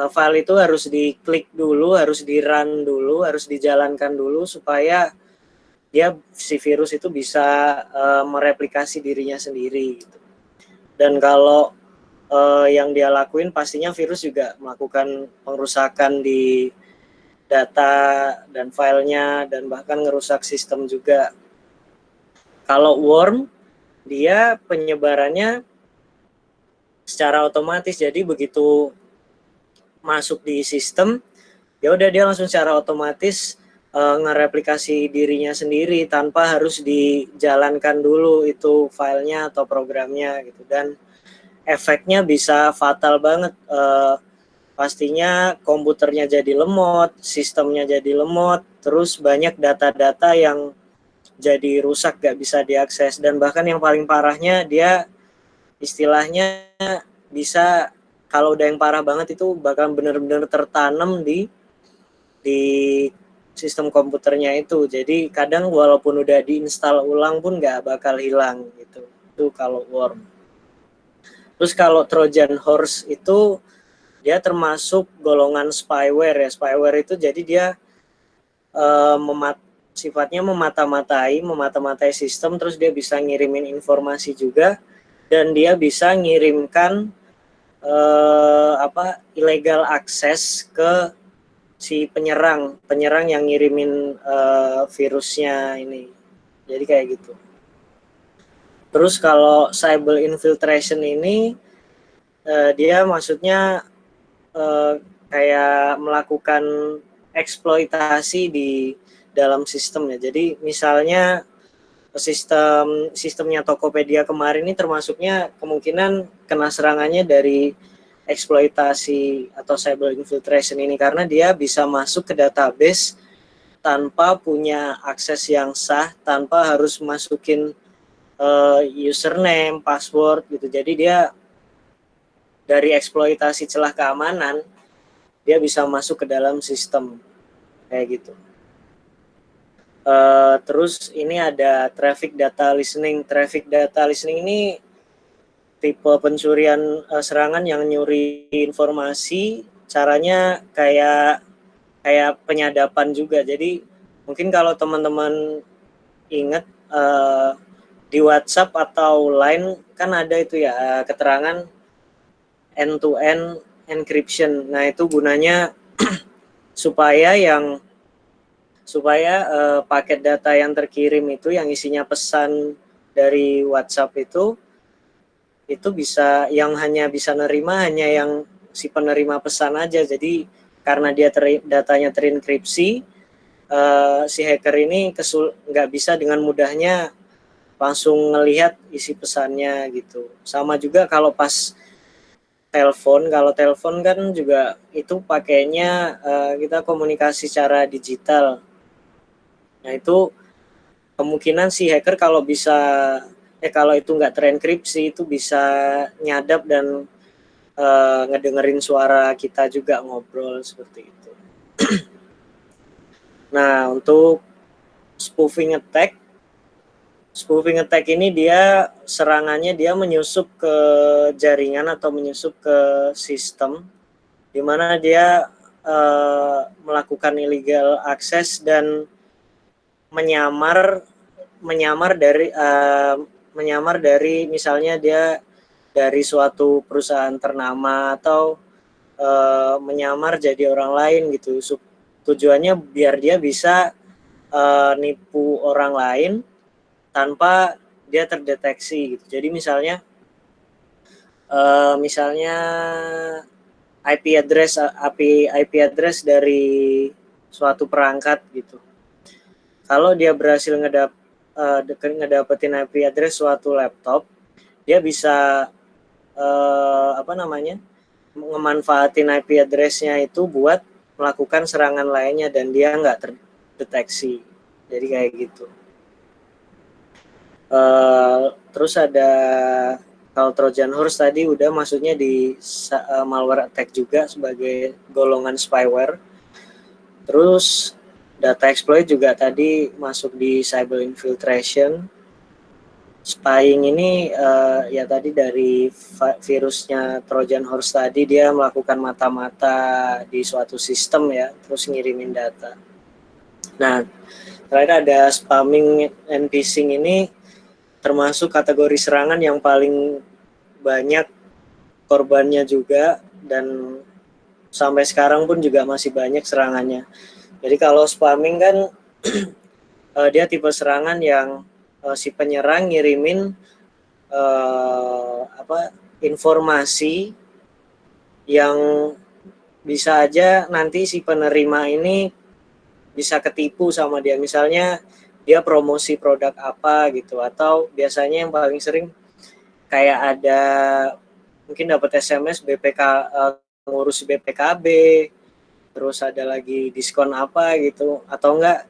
file itu harus diklik dulu, harus di-run dulu, harus dijalankan dulu supaya si virus itu bisa mereplikasi dirinya sendiri gitu. Dan kalau yang dia lakuin pastinya virus juga melakukan pengrusakan di data dan filenya dan bahkan ngerusak sistem juga. Kalau worm dia penyebarannya secara otomatis, jadi begitu masuk di sistem ya udah dia langsung secara otomatis ngereplikasi dirinya sendiri tanpa harus dijalankan dulu itu filenya atau programnya gitu, dan efeknya bisa fatal banget. Pastinya komputernya jadi lemot, sistemnya jadi lemot, terus banyak data-data yang jadi rusak, gak bisa diakses, dan bahkan yang paling parahnya dia istilahnya bisa, kalau udah yang parah banget itu bakal benar-benar tertanam di sistem komputernya itu. Jadi kadang walaupun udah diinstal ulang pun nggak bakal hilang gitu. Itu kalau worm. Terus kalau Trojan horse itu dia termasuk golongan spyware ya. Spyware itu jadi dia sifatnya memata-matai sistem, terus dia bisa ngirimin informasi juga, dan dia bisa ngirimkan illegal access ke si penyerang yang ngirimin virusnya ini. Jadi kayak gitu. Terus kalau cyber infiltration ini dia maksudnya kayak melakukan eksploitasi di dalam sistemnya. Jadi misalnya sistemnya Tokopedia kemarin ini termasuknya kemungkinan kena serangannya dari eksploitasi atau cyber infiltration ini, karena dia bisa masuk ke database tanpa punya akses yang sah, tanpa harus masukin username, password gitu. Jadi dia dari eksploitasi celah keamanan dia bisa masuk ke dalam sistem kayak gitu. Terus ini ada traffic data listening. Traffic data listening ini tipe pencurian serangan yang nyuri informasi, caranya kayak penyadapan juga. Jadi mungkin kalau teman-teman ingat di WhatsApp atau Line kan ada itu ya keterangan end-to-end encryption. Nah, itu gunanya supaya paket data yang terkirim itu yang isinya pesan dari WhatsApp itu bisa, yang hanya bisa nerima hanya yang si penerima pesan aja. Jadi karena dia datanya terenkripsi, si hacker ini nggak bisa dengan mudahnya langsung ngelihat isi pesannya gitu. Sama juga kalau pas telepon, kan juga itu pakainya kita komunikasi secara digital. Nah itu kemungkinan si hacker kalau itu nggak terenkripsi itu bisa nyadap dan ngedengerin suara kita juga ngobrol seperti itu. Nah untuk spoofing attack ini dia serangannya dia menyusup ke jaringan atau menyusup ke sistem, di mana dia melakukan illegal access dan menyamar dari misalnya dia dari suatu perusahaan ternama atau menyamar jadi orang lain gitu. Tujuannya biar dia bisa nipu orang lain tanpa dia terdeteksi gitu. Jadi misalnya IP address dari suatu perangkat gitu. Kalau dia berhasil ngedapetin IP address suatu laptop, dia bisa memanfaatin IP address-nya itu buat melakukan serangan lainnya dan dia nggak terdeteksi. Jadi kayak gitu. Terus ada kalau Trojan horse tadi udah maksudnya di malware attack juga sebagai golongan spyware. Terus data exploit juga tadi masuk di cyber infiltration. Spying ini ya tadi dari virusnya Trojan horse tadi dia melakukan mata-mata di suatu sistem ya, terus ngirimin data. Nah, terakhir ada spamming and phishing ini termasuk kategori serangan yang paling banyak korbannya juga, dan sampai sekarang pun juga masih banyak serangannya. Jadi kalau spamming kan dia tipe serangan yang si penyerang ngirimin informasi yang bisa aja nanti si penerima ini bisa ketipu sama dia. Misalnya dia promosi produk apa gitu, atau biasanya yang paling sering kayak ada mungkin dapat SMS BPK, ngurus BPKB, terus ada lagi diskon apa gitu, atau enggak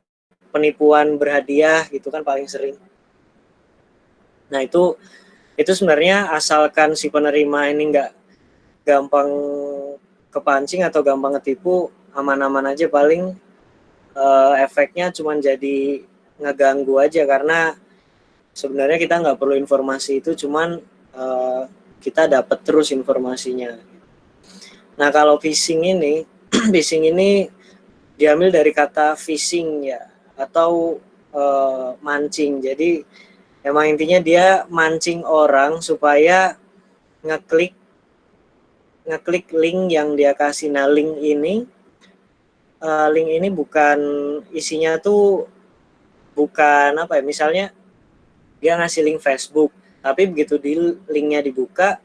penipuan berhadiah gitu kan paling sering. Nah itu sebenarnya asalkan si penerima ini enggak gampang kepancing atau gampang ketipu, aman-aman aja. Paling efeknya cuma jadi ngeganggu aja, karena sebenarnya kita nggak perlu informasi itu, cuman kita dapat terus informasinya. Nah kalau phishing ini phishing ini diambil dari kata fishing ya, atau mancing. Jadi emang intinya dia mancing orang supaya ngeklik link yang dia kasih. Nah link ini bukan isinya tuh bukan apa ya, misalnya dia ngasih link Facebook, tapi begitu di linknya dibuka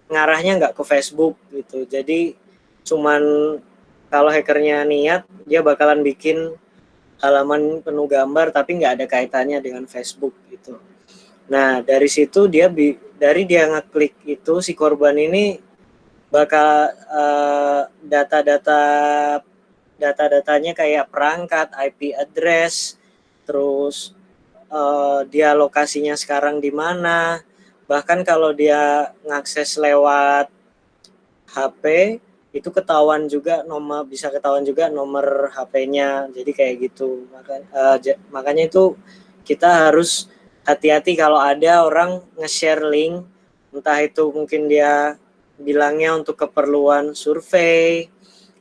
ngarahnya nggak ke Facebook gitu. Jadi cuman kalau hackernya niat, dia bakalan bikin halaman penuh gambar tapi nggak ada kaitannya dengan Facebook gitu. Nah dari situ dari dia ngeklik itu, si korban ini bakal data-datanya kayak perangkat, IP address, terus dia lokasinya sekarang di mana. Bahkan kalau dia ngakses lewat HP itu bisa ketahuan juga nomor HP-nya. Jadi kayak gitu. Makanya itu kita harus hati-hati kalau ada orang nge-share link, entah itu mungkin dia bilangnya untuk keperluan survei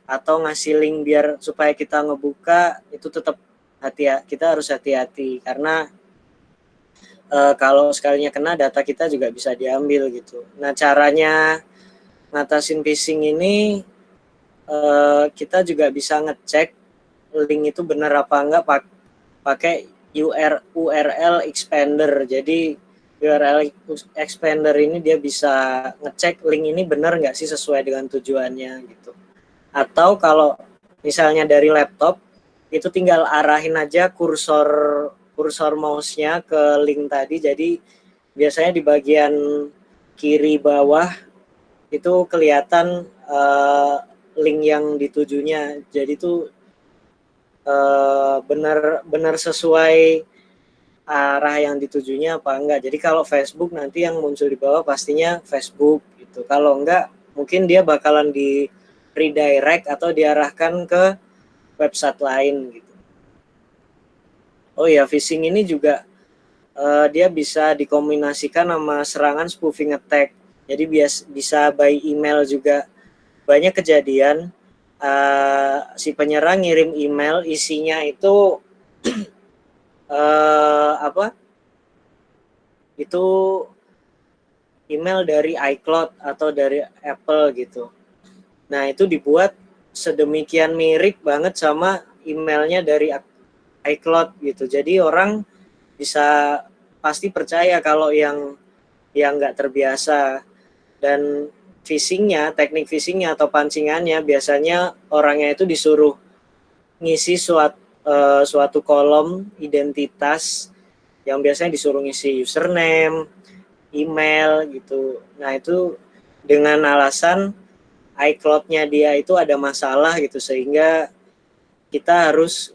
atau ngasih link biar supaya kita ngebuka, itu tetap kita harus hati-hati, karena kalau sekalinya kena, data kita juga bisa diambil gitu. Nah caranya ngatasin phishing ini, kita juga bisa ngecek link itu benar apa enggak pakai URL expander. Jadi URL expander ini dia bisa ngecek link ini benar nggak sih sesuai dengan tujuannya gitu. Atau kalau misalnya dari laptop, itu tinggal arahin aja kursor mouse-nya ke link tadi. Jadi biasanya di bagian kiri bawah itu kelihatan link yang ditujunya. Jadi itu benar sesuai arah yang ditujunya apa enggak. Jadi kalau Facebook, nanti yang muncul di bawah pastinya Facebook gitu. Kalau enggak, mungkin dia bakalan di redirect atau diarahkan ke website lain gitu. Oh ya, phishing ini juga dia bisa dikombinasikan sama serangan spoofing attack. Jadi bisa by email juga. Banyak kejadian si penyerang ngirim email, isinya itu itu email dari iCloud atau dari Apple gitu. Nah itu dibuat sedemikian mirip banget sama emailnya dari iCloud gitu. Jadi orang bisa pasti percaya kalau yang nggak terbiasa. Dan teknik phishingnya atau pancingannya, biasanya orangnya itu disuruh ngisi suatu kolom identitas, yang biasanya disuruh ngisi username, email gitu. Nah itu dengan alasan iCloud-nya dia itu ada masalah gitu, sehingga kita harus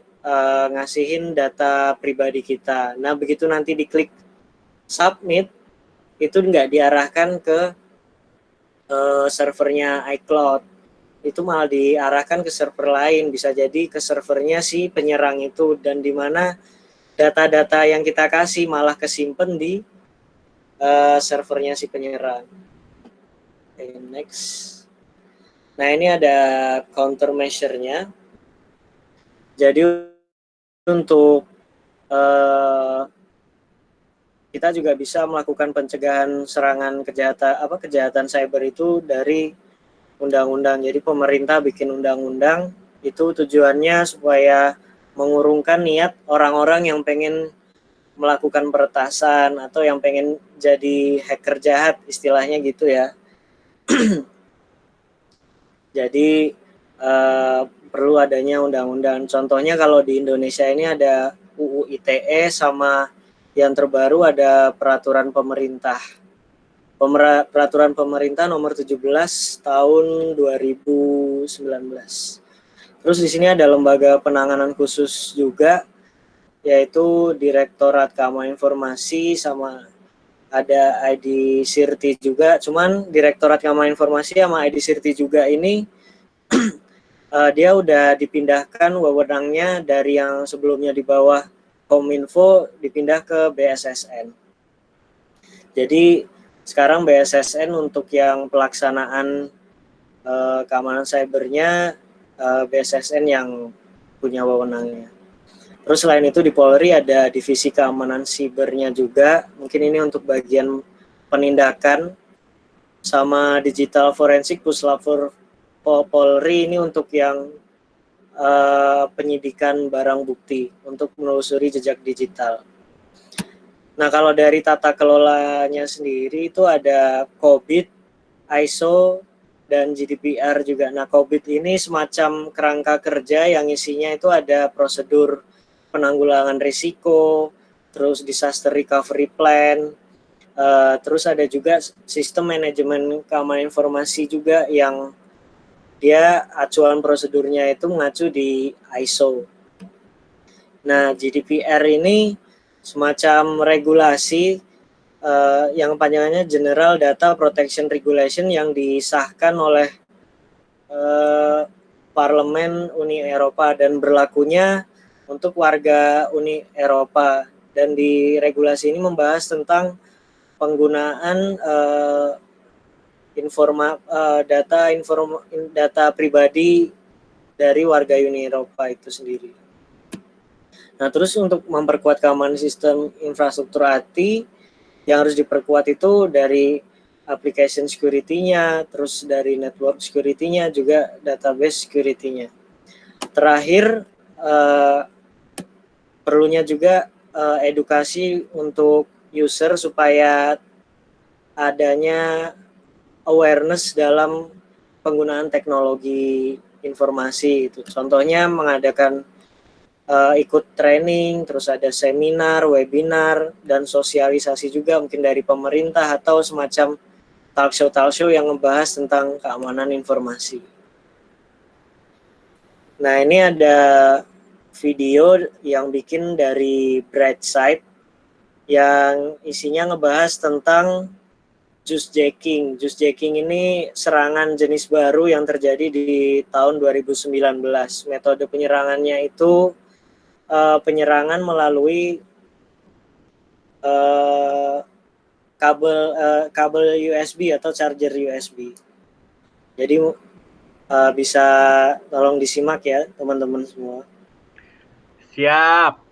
ngasihin data pribadi kita. Nah begitu nanti diklik submit, itu nggak diarahkan ke servernya iCloud, itu malah diarahkan ke server lain, bisa jadi ke servernya si penyerang itu, dan di mana data-data yang kita kasih malah kesimpan di servernya si penyerang. Okay, next. Nah ini ada countermeasure-nya. Jadi untuk kita juga bisa melakukan pencegahan serangan kejahatan cyber itu dari undang-undang. Jadi pemerintah bikin undang-undang itu tujuannya supaya mengurungkan niat orang-orang yang pengen melakukan peretasan atau yang pengen jadi hacker jahat, istilahnya gitu ya. Jadi perlu adanya undang-undang. Contohnya kalau di Indonesia ini ada UU ITE sama yang terbaru ada peraturan pemerintah. Peraturan pemerintah nomor 17 tahun 2019. Terus di sini ada lembaga penanganan khusus juga, yaitu Direktorat Keamanan Informasi sama ada ID Sirti juga. Cuman Direktorat Keamanan Informasi sama ID Sirti juga ini dia udah dipindahkan wewenangnya dari yang sebelumnya di bawah Kominfo dipindah ke BSSN. Jadi sekarang BSSN untuk yang pelaksanaan keamanan cybernya BSSN yang punya wewenangnya. Terus selain itu di Polri ada divisi keamanan sibernya juga. Mungkin ini untuk bagian penindakan sama digital forensik Puslap Polri ini untuk yang penyidikan barang bukti untuk menelusuri jejak digital. Nah, kalau dari tata kelolanya sendiri itu ada COVID, ISO, dan GDPR juga. Nah, COVID ini semacam kerangka kerja yang isinya itu ada prosedur penanggulangan risiko, terus disaster recovery plan, terus ada juga sistem manajemen keamanan informasi juga yang dia acuan prosedurnya itu mengacu di ISO. Nah, GDPR ini semacam regulasi yang panjangannya General Data Protection Regulation yang disahkan oleh Parlemen Uni Eropa dan berlakunya untuk warga Uni Eropa. Dan di regulasi ini membahas tentang penggunaan data pribadi dari warga Uni Eropa itu sendiri. Nah, terus untuk memperkuat keamanan sistem infrastruktur IT yang harus diperkuat itu dari application security-nya, terus dari network security-nya, juga database security-nya. Terakhir, perlunya juga edukasi untuk user supaya adanya awareness dalam penggunaan teknologi informasi itu. Contohnya mengadakan ikut training, terus ada seminar, webinar, dan sosialisasi juga mungkin dari pemerintah atau semacam talk show yang membahas tentang keamanan informasi. Nah, ini ada video yang bikin dari Brightside yang isinya ngebahas tentang Jusjacking. Jusjacking ini serangan jenis baru yang terjadi di tahun 2019. Metode penyerangannya itu penyerangan melalui kabel USB atau charger USB. Jadi bisa tolong disimak ya teman-teman semua. Siap.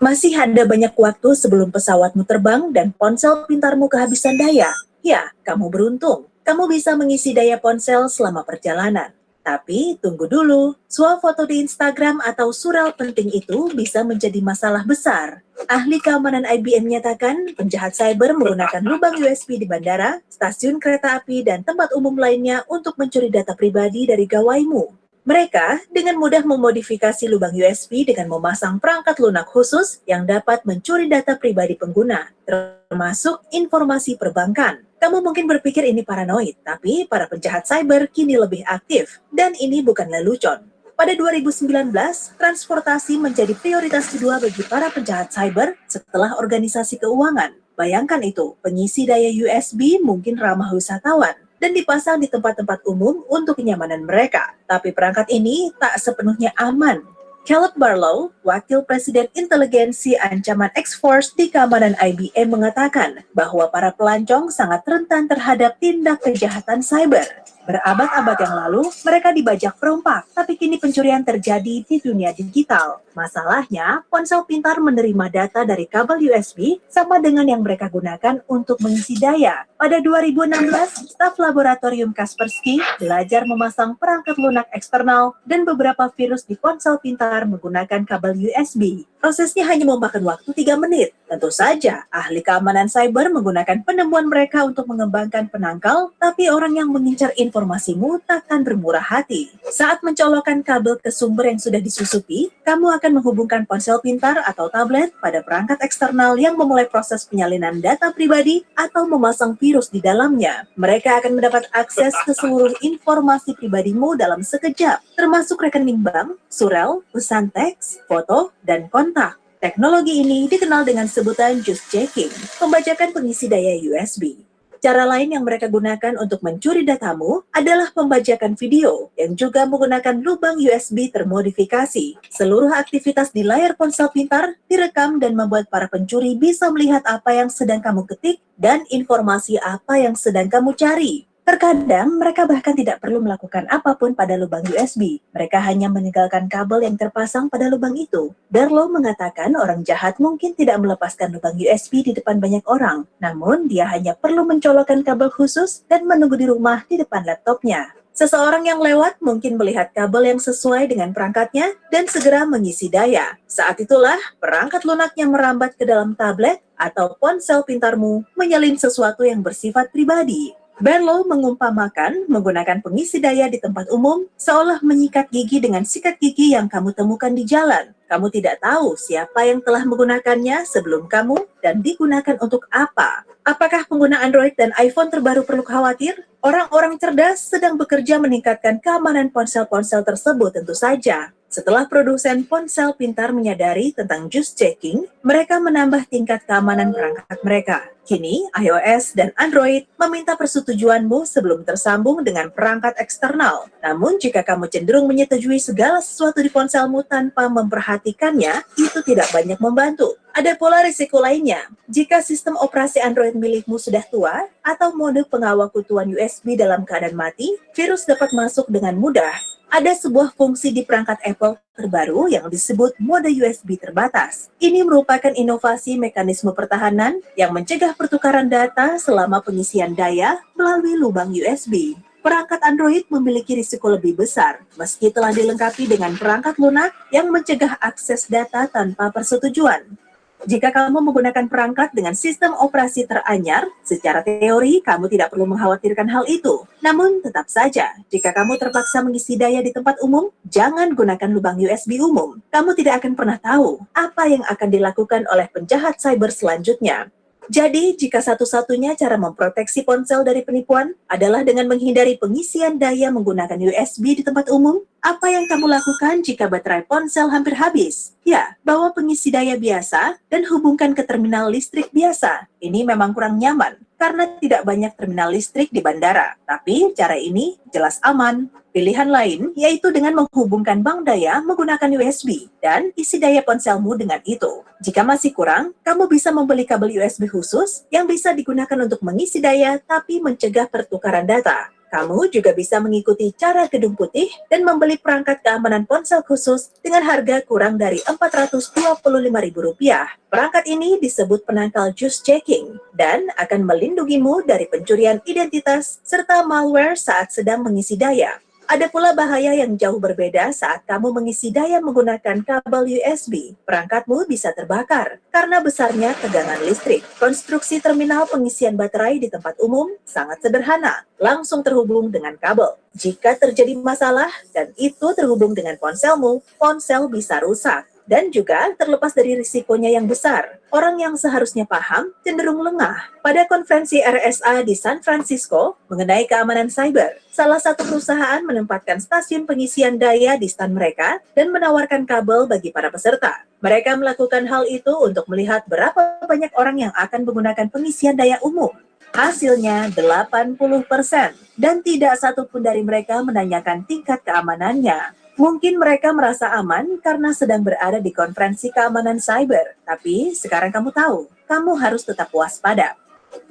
Masih ada banyak waktu sebelum pesawatmu terbang dan ponsel pintarmu kehabisan daya. Ya, kamu beruntung. Kamu bisa mengisi daya ponsel selama perjalanan. Tapi tunggu dulu, swafoto di Instagram atau surel penting itu bisa menjadi masalah besar. Ahli keamanan IBM menyatakan penjahat cyber menggunakan lubang USB di bandara, stasiun kereta api, dan tempat umum lainnya untuk mencuri data pribadi dari gawaimu. Mereka dengan mudah memodifikasi lubang USB dengan memasang perangkat lunak khusus yang dapat mencuri data pribadi pengguna, termasuk informasi perbankan. Kamu mungkin berpikir ini paranoid, tapi para penjahat cyber kini lebih aktif, dan ini bukan lelucon. Pada 2019, transportasi menjadi prioritas kedua bagi para penjahat cyber setelah organisasi keuangan. Bayangkan itu, pengisi daya USB mungkin ramah wisatawan dan dipasang di tempat-tempat umum untuk kenyamanan mereka. Tapi perangkat ini tak sepenuhnya aman. Caleb Barlow, Wakil Presiden Inteligensi Ancaman X-Force di keamanan IBM mengatakan bahwa para pelancong sangat rentan terhadap tindak kejahatan cyber. Berabad-abad yang lalu, mereka dibajak perompak, tapi kini pencurian terjadi di dunia digital. Masalahnya, ponsel pintar menerima data dari kabel USB sama dengan yang mereka gunakan untuk mengisi daya. Pada 2016, staf laboratorium Kaspersky belajar memasang perangkat lunak eksternal dan beberapa virus di ponsel pintar menggunakan kabel USB. Prosesnya hanya memakan waktu 3 menit. Tentu saja, ahli keamanan cyber menggunakan penemuan mereka untuk mengembangkan penangkal, tapi orang yang mengincar informasimu takkan bermurah hati. Saat mencolokkan kabel ke sumber yang sudah disusupi, kamu akan menghubungkan ponsel pintar atau tablet pada perangkat eksternal yang memulai proses penyalinan data pribadi atau memasang virus di dalamnya. Mereka akan mendapat akses ke seluruh informasi pribadimu dalam sekejap, termasuk rekening bank, surel, pesan teks, foto, dan kontak. Teknologi ini dikenal dengan sebutan juice jacking, pembajakan pengisi daya USB. Cara lain yang mereka gunakan untuk mencuri datamu adalah pembajakan video yang juga menggunakan lubang USB termodifikasi. Seluruh aktivitas di layar ponsel pintar direkam dan membuat para pencuri bisa melihat apa yang sedang kamu ketik dan informasi apa yang sedang kamu cari. Terkadang, mereka bahkan tidak perlu melakukan apapun pada lubang USB. Mereka hanya meninggalkan kabel yang terpasang pada lubang itu. Berlow mengatakan orang jahat mungkin tidak melepaskan lubang USB di depan banyak orang. Namun, dia hanya perlu mencolokkan kabel khusus dan menunggu di rumah di depan laptopnya. Seseorang yang lewat mungkin melihat kabel yang sesuai dengan perangkatnya dan segera mengisi daya. Saat itulah, perangkat lunaknya merambat ke dalam tablet atau ponsel pintarmu menyalin sesuatu yang bersifat pribadi. Berlow mengumpamakan menggunakan pengisi daya di tempat umum seolah menyikat gigi dengan sikat gigi yang kamu temukan di jalan. Kamu tidak tahu siapa yang telah menggunakannya sebelum kamu dan digunakan untuk apa. Apakah pengguna Android dan iPhone terbaru perlu khawatir? Orang-orang cerdas sedang bekerja meningkatkan keamanan ponsel-ponsel tersebut tentu saja. Setelah produsen ponsel pintar menyadari tentang juice jacking, mereka menambah tingkat keamanan perangkat mereka. Kini, iOS dan Android meminta persetujuanmu sebelum tersambung dengan perangkat eksternal. Namun, jika kamu cenderung menyetujui segala sesuatu di ponselmu tanpa memperhatikannya, itu tidak banyak membantu. Ada pula risiko lainnya. Jika sistem operasi Android milikmu sudah tua, atau mode pengawal kutuan USB dalam keadaan mati, virus dapat masuk dengan mudah. Ada sebuah fungsi di perangkat Apple terbaru yang disebut mode USB terbatas. Ini merupakan inovasi mekanisme pertahanan yang mencegah pertukaran data selama pengisian daya melalui lubang USB. Perangkat Android memiliki risiko lebih besar, meski telah dilengkapi dengan perangkat lunak yang mencegah akses data tanpa persetujuan. Jika kamu menggunakan perangkat dengan sistem operasi teranyar, secara teori kamu tidak perlu mengkhawatirkan hal itu. Namun tetap saja, jika kamu terpaksa mengisi daya di tempat umum, jangan gunakan lubang USB umum. Kamu tidak akan pernah tahu apa yang akan dilakukan oleh penjahat cyber selanjutnya. Jadi, jika satu-satunya cara memproteksi ponsel dari penipuan adalah dengan menghindari pengisian daya menggunakan USB di tempat umum, apa yang kamu lakukan jika baterai ponsel hampir habis? Ya, bawa pengisi daya biasa dan hubungkan ke terminal listrik biasa. Ini memang kurang nyaman, karena tidak banyak terminal listrik di bandara. Tapi, cara ini jelas aman. Pilihan lain yaitu dengan menghubungkan bank daya menggunakan USB dan isi daya ponselmu dengan itu. Jika masih kurang, kamu bisa membeli kabel USB khusus yang bisa digunakan untuk mengisi daya tapi mencegah pertukaran data. Kamu juga bisa mengikuti cara Gedung Putih dan membeli perangkat keamanan ponsel khusus dengan harga kurang dari Rp425.000. Perangkat ini disebut penangkal juice jacking dan akan melindungimu dari pencurian identitas serta malware saat sedang mengisi daya. Ada pula bahaya yang jauh berbeda saat kamu mengisi daya menggunakan kabel USB. Perangkatmu bisa terbakar karena besarnya tegangan listrik. Konstruksi terminal pengisian baterai di tempat umum sangat sederhana, langsung terhubung dengan kabel. Jika terjadi masalah dan itu terhubung dengan ponselmu, ponsel bisa rusak. Dan juga terlepas dari risikonya yang besar, orang yang seharusnya paham cenderung lengah. Pada konferensi RSA di San Francisco mengenai keamanan cyber, salah satu perusahaan menempatkan stasiun pengisian daya di stand mereka dan menawarkan kabel bagi para peserta. Mereka melakukan hal itu untuk melihat berapa banyak orang yang akan menggunakan pengisian daya umum. Hasilnya 80%, dan tidak satupun dari mereka menanyakan tingkat keamanannya. Mungkin mereka merasa aman karena sedang berada di konferensi keamanan cyber, tapi sekarang kamu tahu, kamu harus tetap waspada.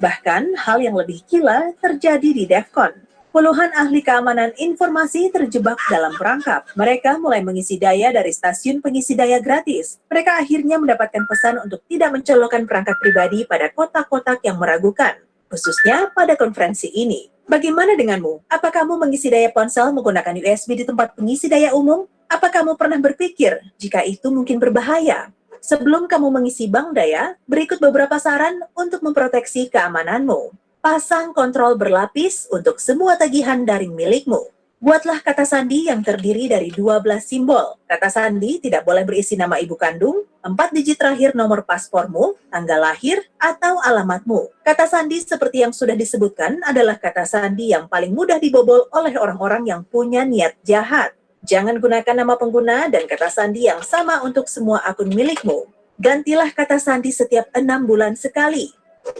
Bahkan, hal yang lebih gila terjadi di DEFCON. Puluhan ahli keamanan informasi terjebak dalam perangkap. Mereka mulai mengisi daya dari stasiun pengisi daya gratis. Mereka akhirnya mendapatkan pesan untuk tidak mencolokkan perangkat pribadi pada kotak-kotak yang meragukan, khususnya pada konferensi ini. Bagaimana denganmu? Apa kamu mengisi daya ponsel menggunakan USB di tempat pengisi daya umum? Apa kamu pernah berpikir jika itu mungkin berbahaya? Sebelum kamu mengisi bank daya, berikut beberapa saran untuk memproteksi keamananmu. Pasang kontrol berlapis untuk semua tagihan daring milikmu. Buatlah kata sandi yang terdiri dari 12 simbol. Kata sandi tidak boleh berisi nama ibu kandung, 4 digit terakhir nomor paspormu, tanggal lahir, atau alamatmu. Kata sandi seperti yang sudah disebutkan adalah kata sandi yang paling mudah dibobol oleh orang-orang yang punya niat jahat. Jangan gunakan nama pengguna dan kata sandi yang sama untuk semua akun milikmu. Gantilah kata sandi setiap 6 bulan sekali.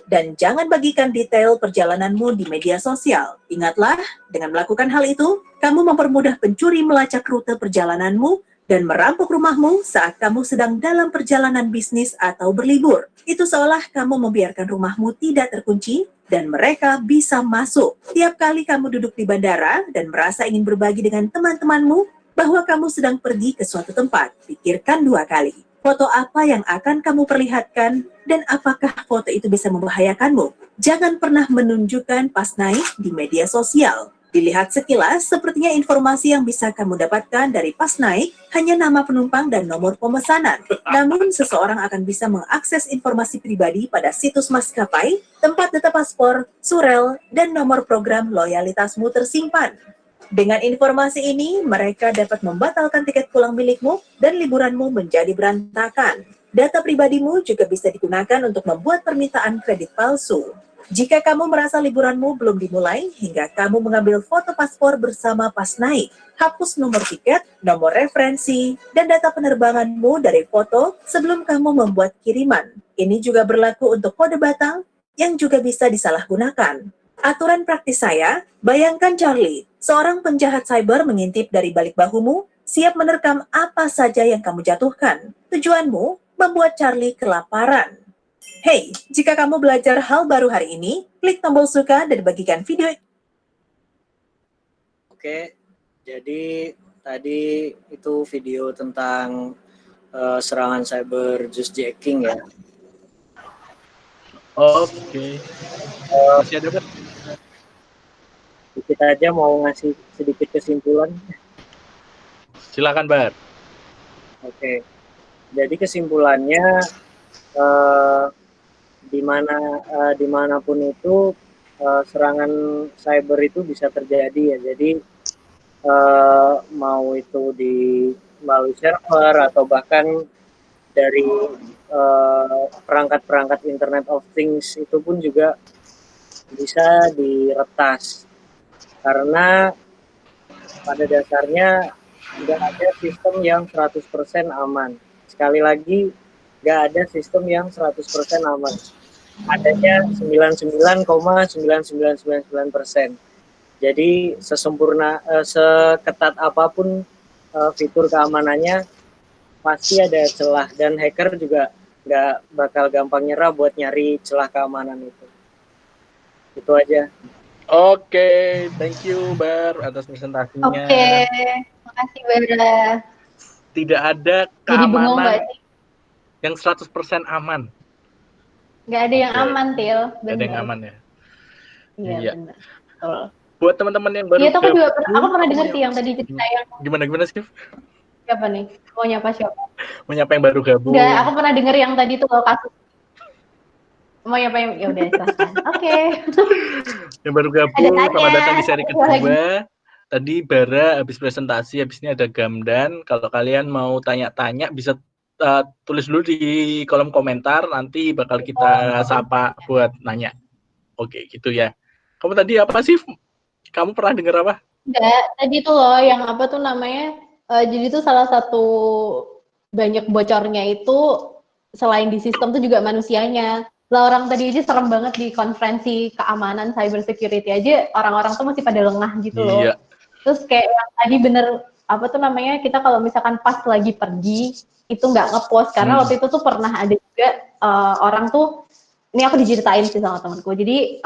Dan jangan bagikan detail perjalananmu di media sosial. Ingatlah, dengan melakukan hal itu, kamu mempermudah pencuri melacak rute perjalananmu dan merampok rumahmu saat kamu sedang dalam perjalanan bisnis atau berlibur. Itu seolah kamu membiarkan rumahmu tidak terkunci dan mereka bisa masuk. Tiap kali kamu duduk di bandara dan merasa ingin berbagi dengan teman-temanmu bahwa kamu sedang pergi ke suatu tempat, pikirkan 2 kali. Foto apa yang akan kamu perlihatkan dan apakah foto itu bisa membahayakanmu? Jangan pernah menunjukkan pas naik di media sosial. Dilihat sekilas, sepertinya informasi yang bisa kamu dapatkan dari pas naik hanya nama penumpang dan nomor pemesanan. Namun, seseorang akan bisa mengakses informasi pribadi pada situs maskapai, tempat data paspor, surel, dan nomor program loyalitasmu tersimpan. Dengan informasi ini, mereka dapat membatalkan tiket pulang milikmu dan liburanmu menjadi berantakan. Data pribadimu juga bisa digunakan untuk membuat permintaan kredit palsu. Jika kamu merasa liburanmu belum dimulai hingga kamu mengambil foto paspor bersama pas naik, hapus nomor tiket, nomor referensi, dan data penerbanganmu dari foto sebelum kamu membuat kiriman. Ini juga berlaku untuk kode batang yang juga bisa disalahgunakan. Aturan praktis saya, bayangkan Charlie, seorang penjahat cyber mengintip dari balik bahumu, siap menerkam apa saja yang kamu jatuhkan. Tujuanmu, membuat Charlie kelaparan. Hey, jika kamu belajar hal baru hari ini, klik tombol suka dan bagikan video. Oke, jadi tadi itu video tentang serangan cyber justjacking ya. Oke. Masih ada, Bar? Kita aja mau ngasih sedikit kesimpulan. Silakan, Bar. Oke. Jadi kesimpulannya dimanapun itu serangan cyber itu bisa terjadi ya. Jadi mau itu melalui server atau bahkan dari perangkat-perangkat Internet of Things itu pun juga bisa diretas. Karena pada dasarnya nggak ada sistem yang 100% aman. Sekali lagi, nggak ada sistem yang 100% aman. Adanya 99,9999%. Jadi seketat apapun fitur keamanannya, pasti ada celah. Dan hacker juga nggak bakal gampang nyerah buat nyari celah keamanan itu. Itu aja. Oke, thank you Bar atas presentasinya. Oke, makasih Bara. Tidak ada Jadi bengong keamanan nggak sih? yang 100% aman. Nggak ada yang aman, Til. Nggak ada yang aman ya. Iya, benar. Betul. Buat teman-teman yang baru Iya, aku juga gabung, aku pernah dengar sih yang tadi cerita yang gimana Skip? siapa nih? Mau nyapa siapa? Menyapa yang baru gabung. Enggak, aku pernah dengar yang tadi tuh kalau kasus mau nyapa yang ya udah silahkan. Oke. Yang baru gabung, selamat datang di seri kedua. Tadi Bara habis presentasi, habis ini ada Gamdan. Kalau kalian mau tanya-tanya bisa tulis dulu di kolom komentar, nanti bakal kita sapa buat nanya. Oke, gitu ya. Kamu tadi apa sih? Kamu pernah dengar apa? Enggak, tadi tuh loh yang apa tuh namanya? Jadi tuh salah satu banyak bocornya itu selain di sistem tuh juga manusianya. Lah orang tadi aja serem banget di konferensi keamanan cyber security aja orang-orang tuh masih pada lengah gitu loh. Iya. Terus kayak yang tadi bener apa tuh namanya kita kalau misalkan pas lagi pergi itu nggak ngepost karena waktu itu tuh pernah ada juga orang tuh ini aku diceritain sih sama temanku. Jadi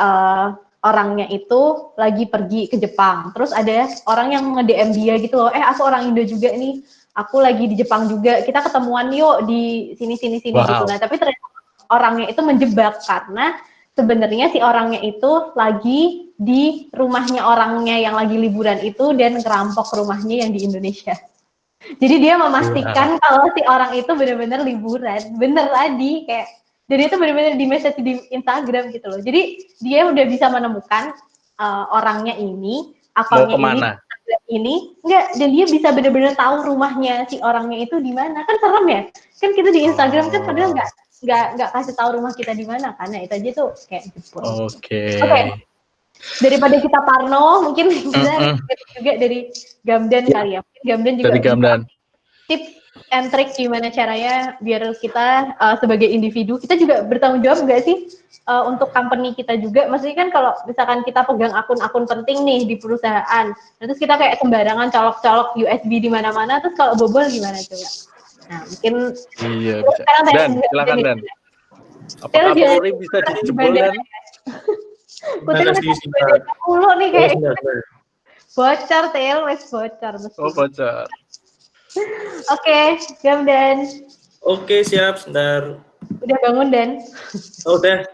orangnya itu lagi pergi ke Jepang. Terus ada orang yang nge-DM dia gitu loh. Aku orang Indo juga nih. Aku lagi di Jepang juga. Kita ketemuan yuk di sini gitu. Nah, tapi ternyata orangnya itu menjebak karena sebenarnya si orangnya itu lagi di rumahnya orangnya yang lagi liburan itu dan ngerampok rumahnya yang di Indonesia. Jadi dia memastikan kalau si orang itu benar-benar liburan, bener tadi kayak. Jadi itu benar-benar di message di Instagram gitu loh. Jadi dia udah bisa menemukan orangnya ini, akunnya ini, enggak, dan dia bisa benar-benar tahu rumahnya si orangnya itu di mana. Kan serem ya? Kan kita di Instagram kan padahal nggak kasih tahu rumah kita di mana, karena itu aja tuh kayak jebol. Oke. Daripada kita parno, mungkin kita juga dari Gamdan kali ya. Gamdan juga dari Gamdan. Tips and trick gimana caranya biar kita sebagai individu, kita juga bertanggung jawab nggak sih untuk company kita juga. Maksudnya kan kalau misalkan kita pegang akun-akun penting nih di perusahaan, terus kita kayak sembarangan colok-colok USB di mana-mana, terus kalau bobol gimana coba? Nah, mungkin iya bisa. Dan silakan Dan. Apakah Polri bisa dijebol Dan? Putri dulu nih kayak bocor Tel, bocor. Oh bocor. Oke, Gamdan. Oke, siap, sebentar. Udah bangun, Dan? Oh, udah.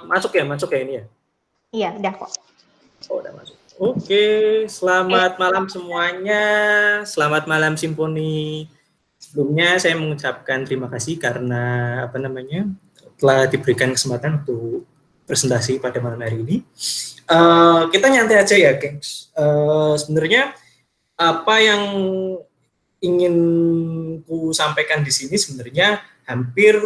Masuk ya ini ya? Iya, udah kok. Oh, udah masuk. Oke, selamat malam semuanya. Selamat malam Simponi. Sebelumnya saya mengucapkan terima kasih karena telah diberikan kesempatan untuk presentasi pada malam hari ini. Kita nyantai aja ya, gengs. Sebenarnya apa yang ingin ku sampaikan di sini sebenarnya hampir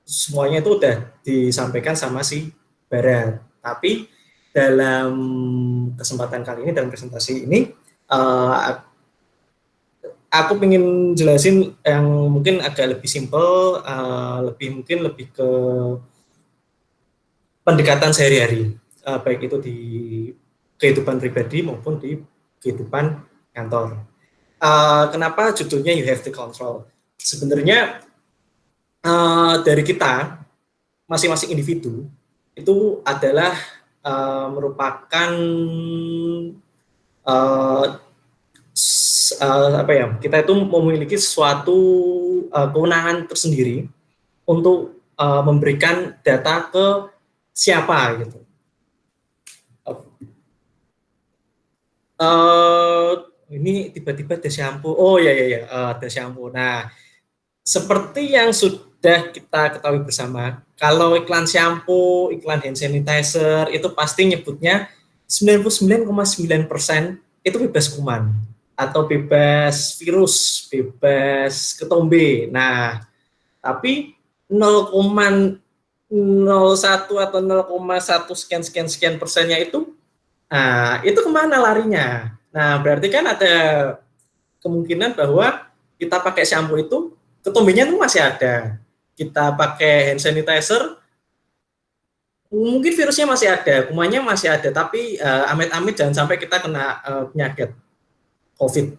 semuanya itu udah disampaikan sama si Barat. Tapi dalam kesempatan kali ini, dalam presentasi ini, aku ingin jelasin yang mungkin agak lebih simpel, lebih ke pendekatan sehari-hari, baik itu di kehidupan pribadi maupun di kehidupan kantor. Kenapa judulnya You Have to Control? Sebenarnya dari kita, masing-masing individu, itu adalah merupakan kita itu memiliki suatu kewenangan tersendiri untuk memberikan data ke siapa gitu. Ini tiba-tiba ada shampoo. Oh ya, ada shampoo. Nah, seperti yang sudah kita ketahui bersama, kalau iklan shampoo, iklan hand sanitizer itu pasti nyebutnya 99,9% itu bebas kuman atau bebas virus, bebas ketombe. Nah, tapi 0,01 atau 0,1 sekian persennya itu, nah itu kemana larinya? Nah berarti kan ada kemungkinan bahwa kita pakai shampoo itu ketombenya itu masih ada. Kita pakai hand sanitizer, mungkin virusnya masih ada, kumannya masih ada, tapi amit-amit jangan sampai kita kena penyakit COVID.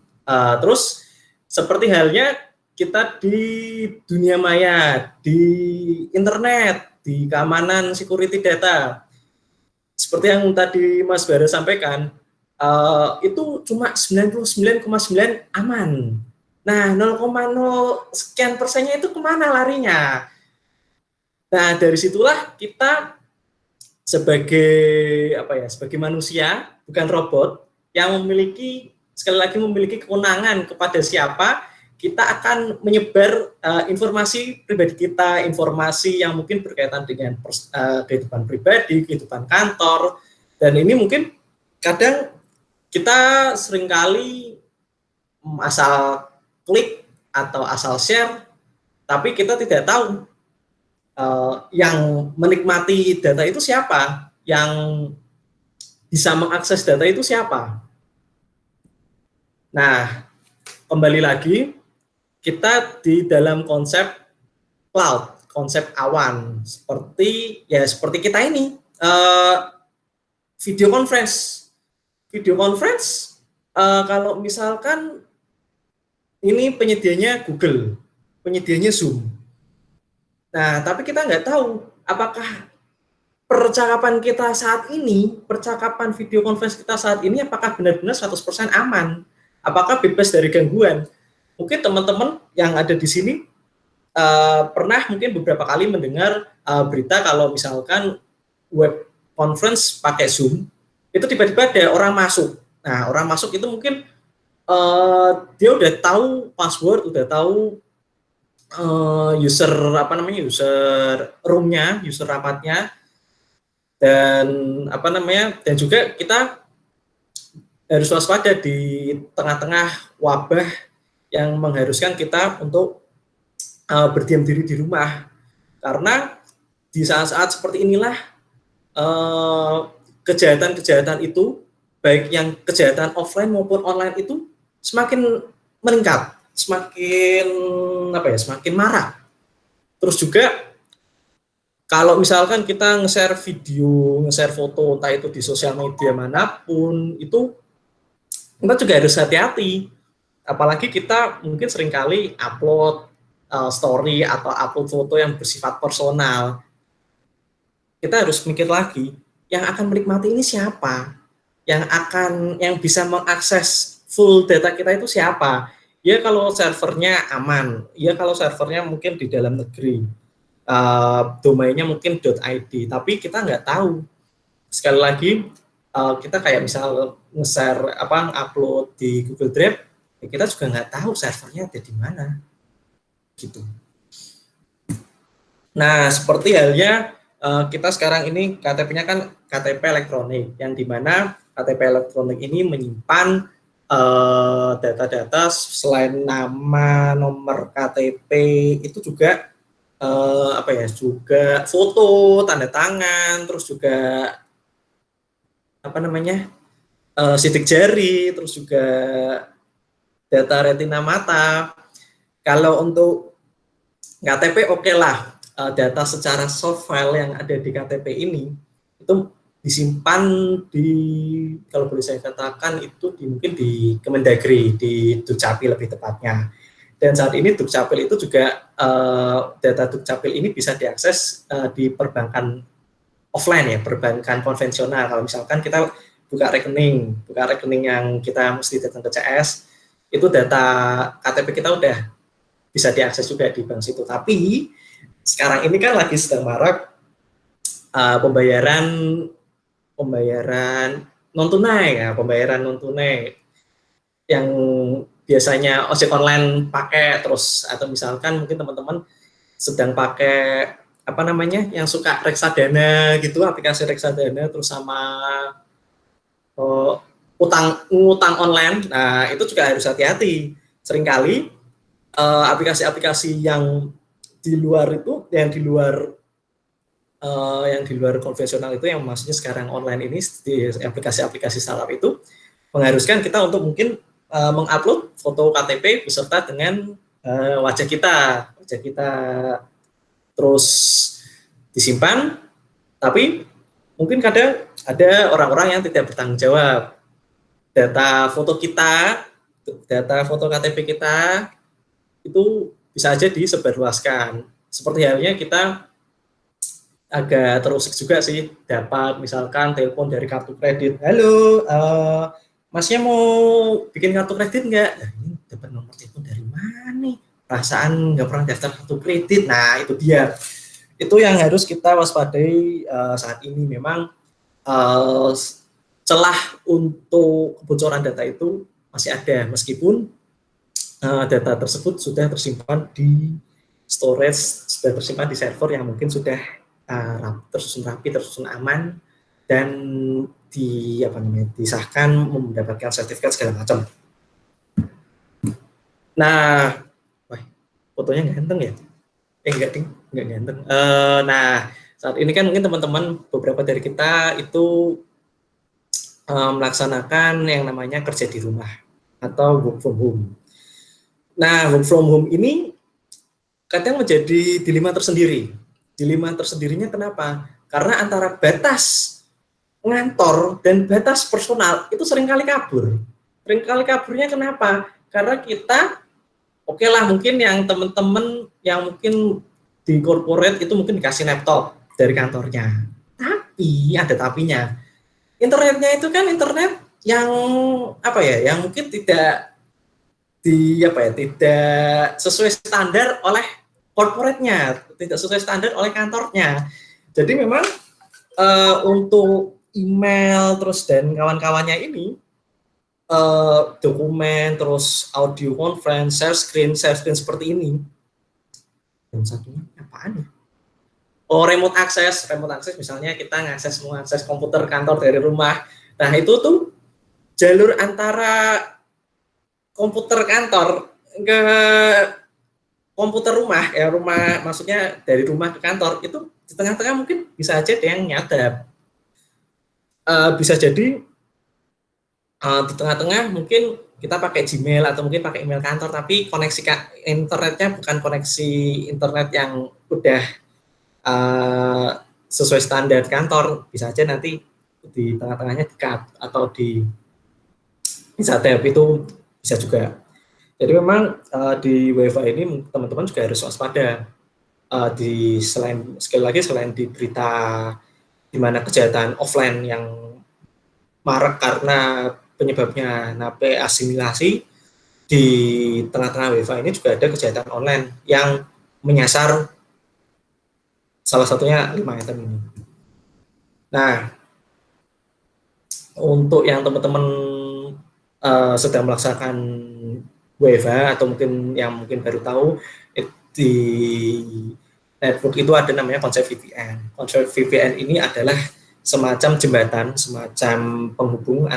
Terus seperti halnya kita di dunia maya, di internet, di keamanan security data, seperti yang tadi Mas Bara sampaikan, itu cuma 99,9 aman. Nah, 0,0 sekian persennya itu kemana larinya? Nah, dari situlah kita sebagai sebagai manusia, bukan robot, yang memiliki, sekali lagi memiliki kewenangan kepada siapa, kita akan menyebar informasi pribadi kita, informasi yang mungkin berkaitan dengan kehidupan pribadi, kehidupan kantor, dan ini mungkin kadang kita seringkali asal klik atau asal share, tapi kita tidak tahu yang menikmati data itu siapa, yang bisa mengakses data itu siapa. Nah, kembali lagi, kita di dalam konsep cloud, konsep awan, seperti kita ini, video conference, kalau misalkan ini penyedianya Google, penyedianya Zoom. Nah, tapi kita nggak tahu apakah percakapan kita saat ini, percakapan video conference kita saat ini, apakah benar-benar 100% aman, apakah bebas dari gangguan. Mungkin teman-teman yang ada di sini pernah mungkin beberapa kali mendengar berita kalau misalkan web conference pakai Zoom, itu tiba-tiba ada orang masuk. Nah, orang masuk itu mungkin dia udah tahu password, udah tahu user user room-nya, user rapatnya, dan dan juga kita harus waspada di tengah-tengah wabah yang mengharuskan kita untuk berdiam diri di rumah, karena di saat-saat seperti inilah kejahatan-kejahatan itu, baik yang kejahatan offline maupun online itu semakin meningkat, semakin marak. Terus juga kalau misalkan kita nge-share video, nge-share foto, entah itu di sosial media manapun, itu kita juga harus hati-hati. Apalagi kita mungkin seringkali upload story atau upload foto yang bersifat personal. Kita harus mikir lagi, yang akan menikmati ini siapa? Yang bisa mengakses full data kita itu siapa? Ya kalau servernya aman, ya kalau servernya mungkin di dalam negeri, domainnya mungkin .id, tapi kita nggak tahu. Sekali lagi, kita kayak misal nge-share upload di Google Drive, ya kita juga nggak tahu servernya ada di mana, gitu. Nah, seperti halnya kita sekarang ini KTP-nya kan KTP elektronik, yang dimana KTP elektronik ini menyimpan data-data selain nama, nomor KTP, itu juga juga foto, tanda tangan, terus juga sidik jari, terus juga data retina mata. Kalau untuk KTP oke lah, data secara soft file yang ada di KTP ini itu disimpan kalau boleh saya katakan itu mungkin di Kemendagri, di Dukcapil lebih tepatnya. Dan saat ini Dukcapil itu juga data Dukcapil ini bisa diakses di perbankan offline ya, perbankan konvensional. Kalau misalkan kita buka rekening yang kita mesti datang ke CS, itu data KTP kita udah bisa diakses juga di bank situ. Tapi sekarang ini kan lagi sedang marak pembayaran non tunai ya, pembayaran non tunai yang biasanya ojek online pakai, terus atau misalkan mungkin teman-teman sedang pakai yang suka reksadana gitu, aplikasi reksadana, terus sama utang online. Nah, itu juga harus hati-hati. Seringkali aplikasi-aplikasi yang di luar konvensional itu, yang maksudnya sekarang online ini, di aplikasi-aplikasi startup itu mengharuskan kita untuk mungkin mengupload foto KTP beserta dengan wajah kita, terus disimpan. Tapi mungkin kadang ada orang-orang yang tidak bertanggung jawab, data foto KTP kita itu bisa aja disebarluaskan. Seperti halnya kita agak terusik juga sih, dapat misalkan telepon dari kartu kredit, halo, masnya mau bikin kartu kredit nggak? Nah, ini dapat nomor telepon dari mana nih? Perasaan nggak pernah daftar kartu kredit. Nah, itu dia. Itu yang harus kita waspadai saat ini. Memang celah untuk kebocoran data itu masih ada, meskipun data tersebut sudah tersimpan di storage, sudah tersimpan di server yang mungkin sudah tersusun rapi, tersusun aman, dan disahkan mendapatkan sertifikat segala macam. Nah, fotonya nggak ganteng ya? Nggak ganteng. Nah, saat ini kan mungkin teman-teman, beberapa dari kita itu melaksanakan yang namanya kerja di rumah atau work from home. Nah, work from home ini kadang menjadi dilema tersendiri. Dilema tersendirinya kenapa? Karena antara batas ngantor dan batas personal itu seringkali kabur. Seringkali kaburnya kenapa? Karena kita, oke lah, mungkin yang teman-teman yang mungkin di corporate itu mungkin dikasih laptop dari kantornya. Tapi ada tapinya. Internetnya itu kan internet yang yang mungkin tidak sesuai standar oleh corporate-nya, tidak sesuai standar oleh kantornya. Jadi memang untuk email terus dan kawan-kawannya ini dokumen, terus audio conference, share screen seperti ini. Dan satunya apaan ya? Oh, remote access misalnya kita mengakses komputer kantor dari rumah. Nah, itu tuh jalur antara komputer kantor ke komputer rumah, maksudnya dari rumah ke kantor, itu di tengah-tengah mungkin bisa aja ada yang nyadap. Bisa jadi di tengah-tengah mungkin kita pakai Gmail atau mungkin pakai email kantor, tapi koneksi internetnya bukan koneksi internet yang udah sesuai standar kantor. Bisa aja nanti di tengah-tengahnya di-cut atau bisa tab, itu bisa juga. Jadi memang di WiFi ini teman-teman juga harus waspada. Selain di berita di mana kejahatan offline yang marak karena penyebabnya nape asimilasi, di tengah-tengah WiFi ini juga ada kejahatan online yang menyasar salah satunya 5 item ini. Nah, untuk yang teman-teman sedang melaksanakan WiFi atau mungkin baru tahu, di network itu ada namanya konsep VPN. Konsep VPN ini adalah semacam jembatan, semacam penghubung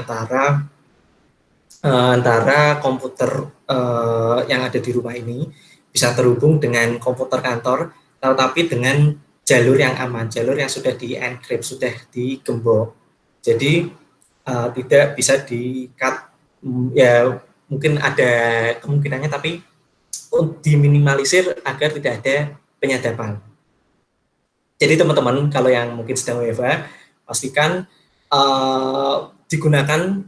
antara komputer yang ada di rumah ini bisa terhubung dengan komputer kantor, tetapi dengan jalur yang aman, jalur yang sudah di-encrypt, sudah digembok. Jadi tidak bisa di-cut, ya mungkin ada kemungkinannya, tapi diminimalisir agar tidak ada penyadapan. Jadi teman-teman, kalau yang mungkin sedang WiFi, pastikan digunakan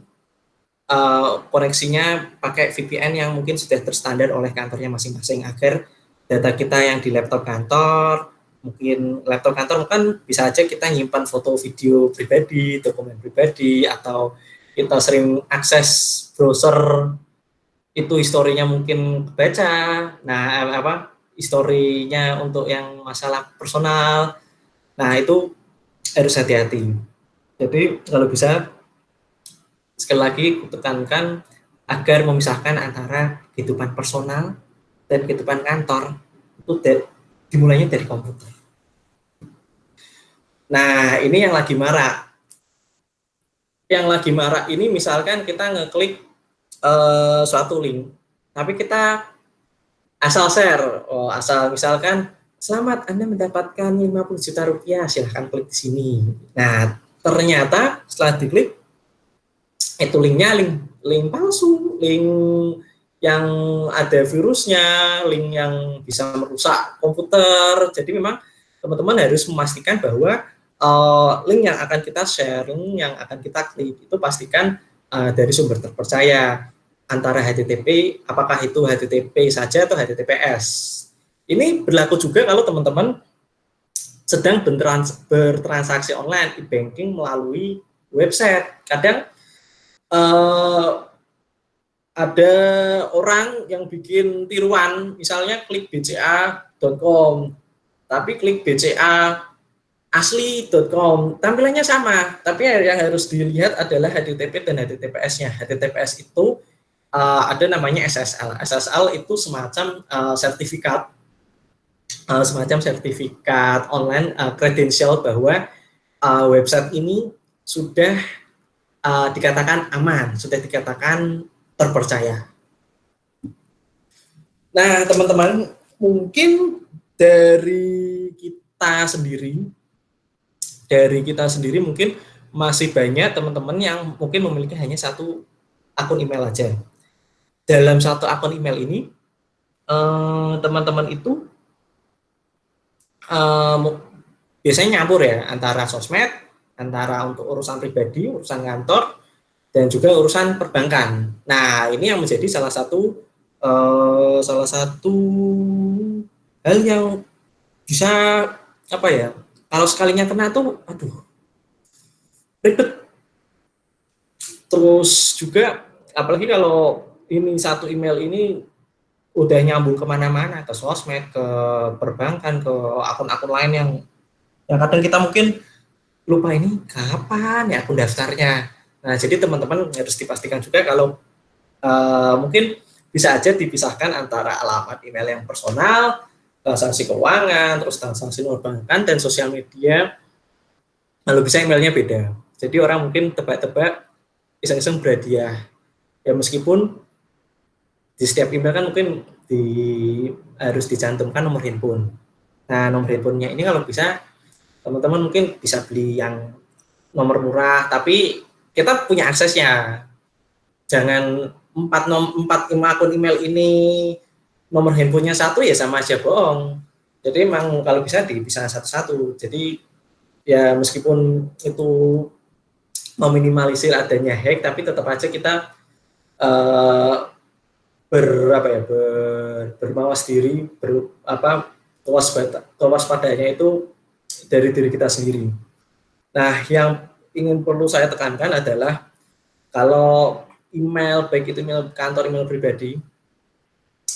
koneksinya pakai VPN yang mungkin sudah terstandar oleh kantornya masing-masing, agar data kita yang di laptop kantor, mungkin bisa aja kita nyimpan foto video pribadi, dokumen pribadi, atau kita sering akses browser, itu historinya mungkin kebaca. Nah, historinya untuk yang masalah personal, nah itu harus hati-hati. Jadi kalau bisa, sekali lagi kutekankan agar memisahkan antara kehidupan personal dan kehidupan kantor, itu dimulainya dari komputer. Nah, ini yang lagi marak. Yang lagi marak ini misalkan kita ngeklik suatu link, tapi kita asal share, asal misalkan, selamat Anda mendapatkan 50 juta rupiah, silahkan klik di sini. Nah, ternyata setelah diklik, itu linknya link palsu, link yang ada virusnya, link yang bisa merusak komputer. Jadi memang teman-teman harus memastikan bahwa link yang akan kita share, link yang akan kita klik, itu pastikan dari sumber terpercaya, antara HTTP, apakah itu HTTP saja atau HTTPS. Ini berlaku juga kalau teman-teman sedang bertransaksi online, e-banking melalui website. Kadang ada orang yang bikin tiruan, misalnya klik bca.com, tapi klik bca.asli.com, tampilannya sama, tapi yang harus dilihat adalah HTTP dan HTTPS-nya. HTTPS itu ada namanya SSL. SSL itu semacam sertifikat online, kredensial bahwa website ini sudah dikatakan aman, sudah dikatakan terpercaya. Nah, teman-teman, mungkin dari kita sendiri mungkin masih banyak teman-teman yang mungkin memiliki hanya satu akun email aja. Dalam satu akun email ini, teman-teman itu biasanya nyampur ya, antara sosmed, antara untuk urusan pribadi, urusan kantor, dan juga urusan perbankan. Nah, ini yang menjadi salah satu hal yang bisa kalau sekalinya kena tuh, ribet. Terus juga, apalagi kalau ini satu email ini udah nyambung kemana-mana, ke sosmed, ke perbankan, ke akun-akun lain yang kadang kita mungkin lupa ini kapan ya akun daftarnya. Nah, jadi teman-teman harus dipastikan juga kalau mungkin bisa aja dipisahkan antara alamat email yang personal, transaksi keuangan, terus transaksi perbankan dan sosial media. Lalu bisa emailnya beda. Jadi orang mungkin tebak-tebak, iseng-iseng berhadiah. Ya meskipun di setiap email kan mungkin harus dicantumkan nomor handphone. Nah, nomor handphonenya ini kalau bisa teman-teman mungkin bisa beli yang nomor murah, tapi kita punya aksesnya. Jangan 4 akun email ini nomor handphonenya 1 ya sama aja bohong. Jadi memang kalau bisa dipisah satu-satu. Jadi ya meskipun itu meminimalisir adanya hack, tapi tetap aja kita bermawas diri, kewaspadanya itu dari diri kita sendiri. Nah, yang perlu saya tekankan adalah kalau email, baik itu email kantor, email pribadi,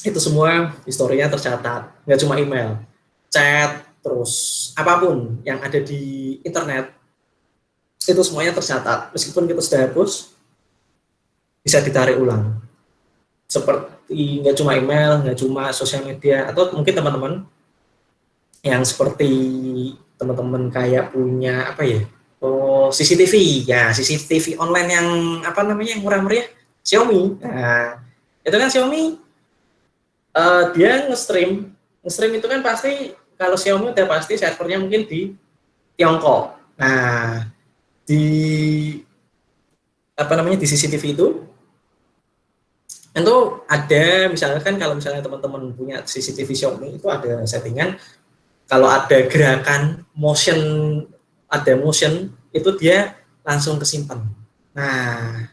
itu semua historinya tercatat. Nggak cuma email, chat, terus apapun yang ada di internet, itu semuanya tercatat. Meskipun kita sudah hapus, bisa ditarik ulang. Seperti nggak cuma email, nggak cuma sosial media, atau mungkin teman-teman yang seperti teman-teman kayak punya apa ya, CCTV ya, CCTV online yang apa namanya yang murah-meriah, Xiaomi. Nah, itu kan Xiaomi dia nge-stream itu kan pasti kalau Xiaomi udah pasti servernya mungkin di Tiongkok. Nah, di apa namanya di CCTV itu ada misalkan kalau misalnya teman-teman punya CCTV Xiaomi itu ada settingan kalau ada gerakan motion itu dia langsung kesimpan. Nah,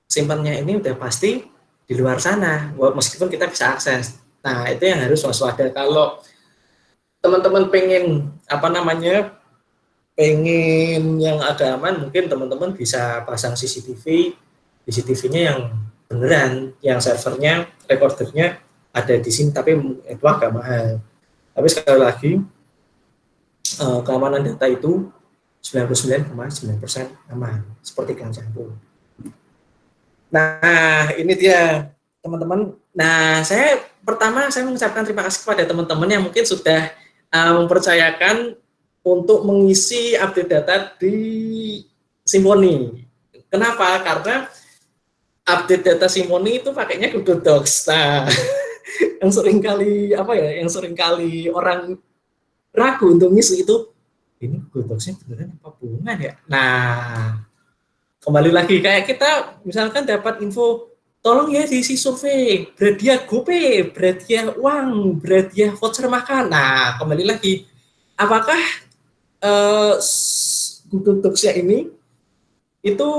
simpannya ini udah pasti di luar sana, meskipun kita bisa akses. Nah, itu yang harus waspada. Kalau teman-teman pengen pengen yang agak aman, mungkin teman-teman bisa pasang CCTV-nya yang beneran, yang servernya, recordernya ada di sini, tapi itu agak mahal. Tapi sekali lagi, keamanan data itu 99,9% aman, seperti ikan campur. Nah, ini dia teman-teman. Nah, saya mengucapkan terima kasih kepada teman-teman yang mungkin sudah mempercayakan untuk mengisi update data di Symfony. Kenapa? Karena update data Symfony itu pakainya Google Docs. Nah, yang seringkali orang ragu untuk ngisi itu, ini Google Docs-nya beneran apa bukan ya? Nah, kembali lagi kayak kita misalkan dapat info, tolong ya diisi survei, berhadiah GoPay, berhadiah uang, berhadiah voucher makan. Nah, kembali lagi, apakah Google Docs-nya ini itu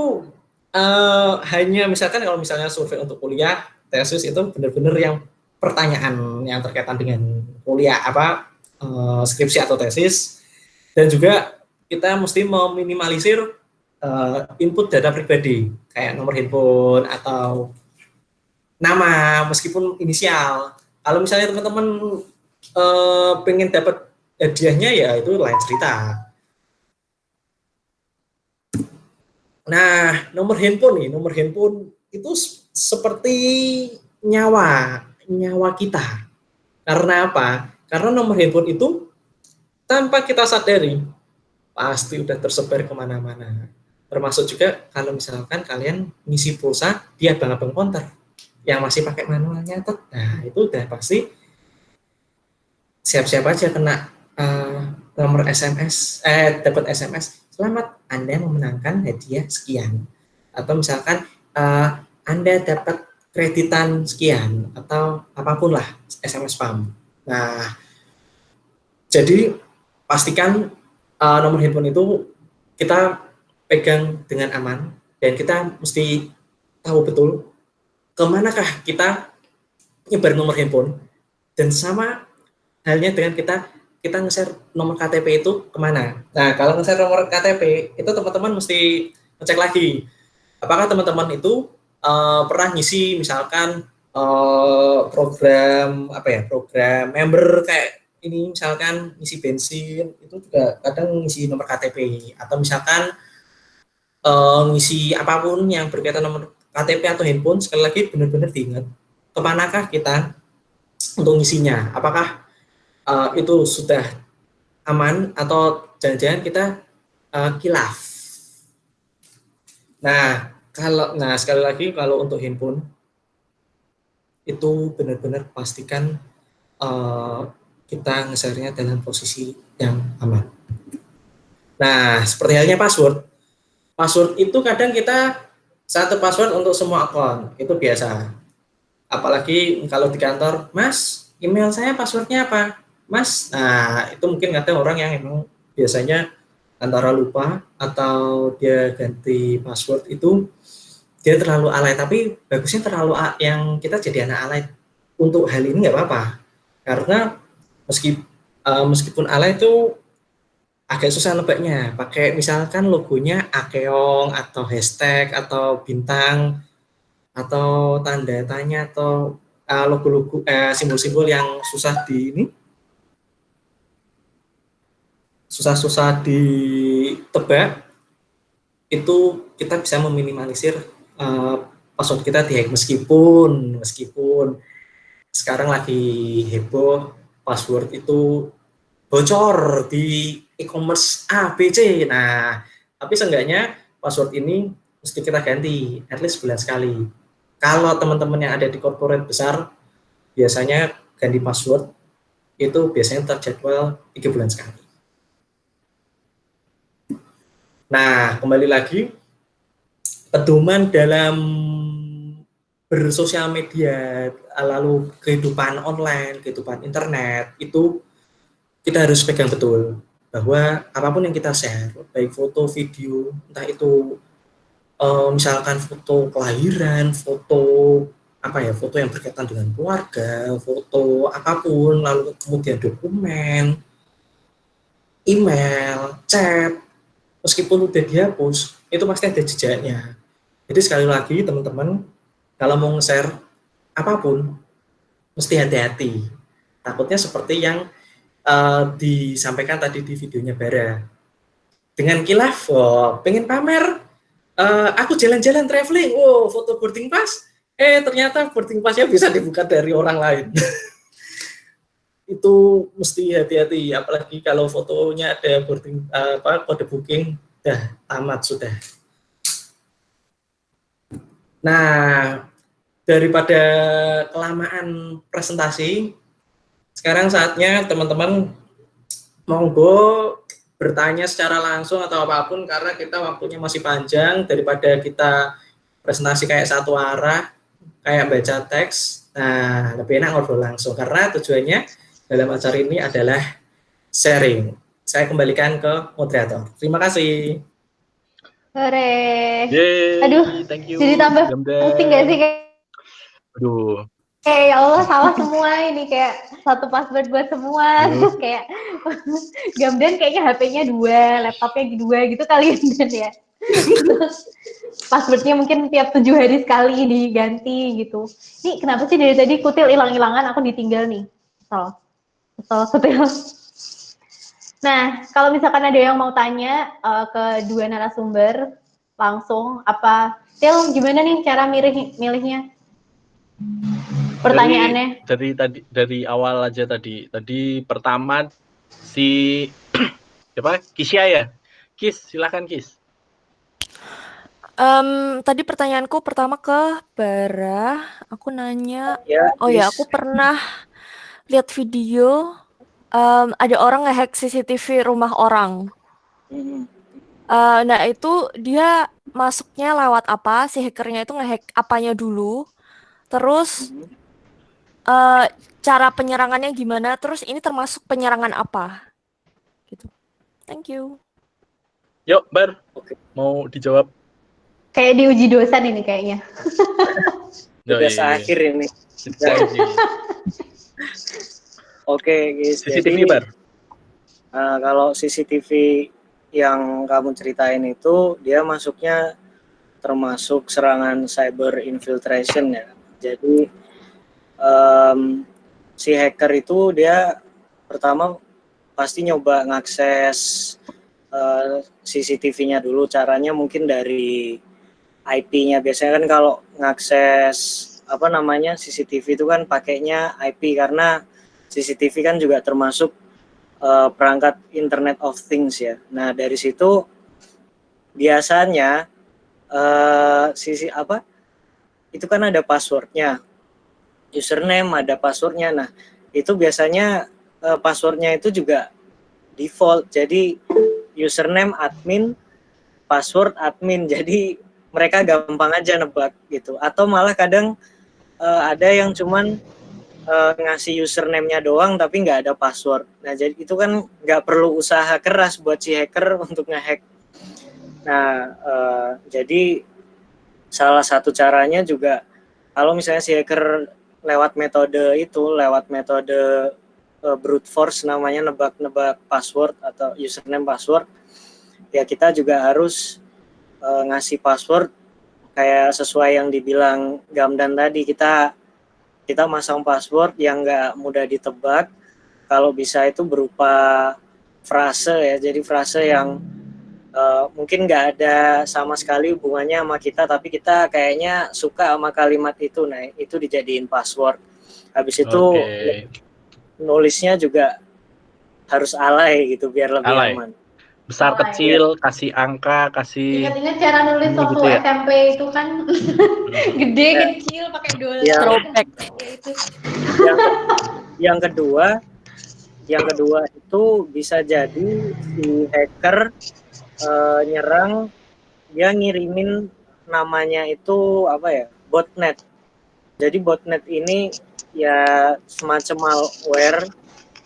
hanya misalkan kalau misalnya survei untuk kuliah, tesis itu benar-benar yang pertanyaan yang terkaitan dengan kuliah skripsi atau tesis, dan juga kita mesti meminimalisir input data pribadi kayak nomor handphone atau nama meskipun inisial. Kalau misalnya teman-teman pengen dapat hadiahnya ya itu lain cerita. Nah, nomor handphone itu seperti nyawa kita. Karena apa? Karena nomor handphone itu tanpa kita sadari pasti udah tersebar kemana-mana. Termasuk juga kalau misalkan kalian ngisi pulsa di abang-abang konter yang masih pakai manual nyatet. Nah, itu udah pasti siap-siap aja kena nomor SMS, dapat SMS, selamat Anda memenangkan hadiah sekian. Atau misalkan Anda dapat kreditan sekian atau apapun lah SMS spam. Nah, jadi pastikan nomor handphone itu kita pegang dengan aman dan kita mesti tahu betul kemanakah kita nyebar nomor handphone, dan sama halnya dengan kita nge-share nomor KTP itu kemana. Nah, kalau nge-share nomor KTP itu teman-teman mesti ngecek lagi apakah teman-teman itu pernah ngisi misalkan program member kayak ini, misalkan ngisi bensin itu juga kadang ngisi nomor KTP, atau misalkan ngisi apapun yang berkaitan nomor KTP atau handphone, sekali lagi benar-benar diingat kemanakah kita untuk ngisinya, apakah itu sudah aman atau jangan-jangan kita khilaf. Nah, sekali lagi kalau untuk handphone itu benar-benar pastikan kita nge-share-nya dalam posisi yang aman. Nah, seperti halnya password. Password itu kadang kita satu password untuk semua akun, itu biasa. Apalagi kalau di kantor, Mas, email saya passwordnya apa? Mas, nah itu mungkin kadang orang yang emang biasanya antara lupa atau dia ganti password itu dia terlalu alay, tapi bagusnya terlalu yang kita jadi anak alay. Untuk hal ini nggak apa-apa, karena meskipun alay itu agak susah nebaknya, pakai misalkan logonya akeong atau hashtag atau bintang atau tanda tanya atau logo-logo simbol-simbol yang susah ditebak, itu kita bisa meminimalisir password kita dihack. Meskipun sekarang lagi heboh password itu bocor di e-commerce A, B, C. Nah, tapi seenggaknya password ini mesti kita ganti at least sebulan sekali. Kalau teman-teman yang ada di corporate besar, biasanya ganti password itu biasanya terjadwal 3 bulan sekali. Nah, kembali lagi, pedoman dalam bersosial media, lalu kehidupan online, kehidupan internet, itu kita harus pegang betul bahwa apapun yang kita share, baik foto, video, entah itu misalkan foto kelahiran, foto yang berkaitan dengan keluarga, foto apapun, lalu kemudian dokumen, email, chat, meskipun udah dihapus, itu pasti ada jejaknya. Jadi sekali lagi teman-teman, kalau mau nge-share apapun, mesti hati-hati. Takutnya seperti yang disampaikan tadi di videonya Bara. Dengan kilaf, pengen pamer, aku jalan-jalan traveling, foto boarding pass, ternyata boarding passnya bisa dibuka dari orang lain. Itu mesti hati-hati, apalagi kalau fotonya ada boarding kode booking, tamat sudah. Nah, daripada kelamaan presentasi, sekarang saatnya teman-teman monggo bertanya secara langsung atau apapun, karena kita waktunya masih panjang, daripada kita presentasi kayak satu arah, kayak baca teks. Nah, lebih enak ngobrol langsung, karena tujuannya dalam acara ini adalah sharing. Saya kembalikan ke moderator. Terima kasih. Hore. Yeay, Aduh, thank you. jadi tambah pusing gak sih? Aduh. Ya Allah, salah semua ini, kayak satu password buat semua. Terus kayak Gamdan kayaknya HP-nya 2, laptopnya 2 gitu kali ya. Passwordnya mungkin tiap 7 hari sekali diganti gitu. Ini kenapa sih dari tadi Kutil hilang-hilangan, aku ditinggal nih. Kesel Kutil. Nah, kalau misalkan ada yang mau tanya ke dua narasumber langsung, Til, gimana nih cara milihnya? Pertanyaannya. Dari awal aja tadi pertama si siapa? Kisya ya? Kis, silakan Kis. Tadi pertanyaanku pertama ke Bara, aku nanya, aku pernah lihat video ada orang ngehack CCTV rumah orang. Nah itu dia masuknya lewat apa? Si hackernya itu ngehack apanya dulu? Terus cara penyerangannya gimana? Terus ini termasuk penyerangan apa? Gitu. Thank you. Yuk, Bar. Mau dijawab? Kayak diuji dosen ini kayaknya. Tugas akhir ini. Oke, guys. CCTV, Bar. Kalau CCTV yang kamu ceritain itu, dia masuknya termasuk serangan cyber infiltration ya. Jadi si hacker itu dia pertama pasti nyoba ngakses CCTV-nya dulu. Caranya mungkin dari IP-nya. Biasanya kan kalau ngakses CCTV itu kan pakainya IP, karena CCTV kan juga termasuk perangkat Internet of Things ya. Nah, dari situ biasanya itu kan ada passwordnya, username, ada passwordnya. Nah, itu biasanya passwordnya itu juga default, jadi username admin, password admin, jadi mereka gampang aja nebak gitu. Atau malah kadang ada yang cuman ngasih username-nya doang tapi nggak ada password. Nah, jadi itu kan nggak perlu usaha keras buat si hacker untuk ngehack. Nah, jadi salah satu caranya juga kalau misalnya si hacker lewat metode brute force, namanya nebak-nebak password atau username password, ya kita juga harus ngasih password kayak sesuai yang dibilang Gamdan tadi. Kita masang password yang nggak mudah ditebak, kalau bisa itu berupa frase ya, jadi frase yang mungkin nggak ada sama sekali hubungannya sama kita, tapi kita kayaknya suka sama kalimat itu. Nah, itu dijadiin password. Habis itu nulisnya juga harus alay gitu biar lebih aman. Besar kecil, kasih angka, kasih. Ingat-ingat cara nulis waktu gitu ya? SMP itu kan gede kecil pakai dolar. Yang kedua itu bisa jadi si hacker nyerang, dia ngirimin namanya itu botnet. Jadi botnet ini ya semacam malware.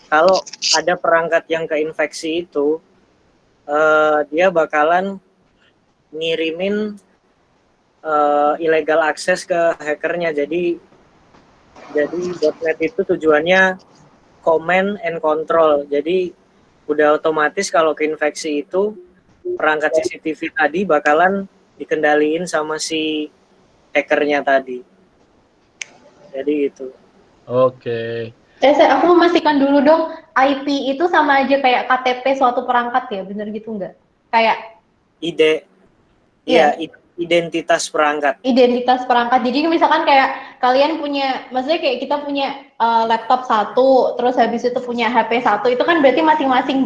Kalau ada perangkat yang keinfeksi itu, dia bakalan ngirimin illegal access ke hackernya. Jadi botnet itu tujuannya command and control. Jadi udah otomatis kalau keinfeksi itu perangkat CCTV tadi bakalan dikendaliin sama si hackernya tadi. Jadi itu. Oke. Aku memastikan dulu dong, IP itu sama aja kayak KTP suatu perangkat ya, bener gitu nggak? Kayak identitas perangkat. Identitas perangkat. Jadi misalkan kayak kalian punya, maksudnya kayak kita punya laptop satu, terus habis itu punya HP satu, itu kan berarti masing-masing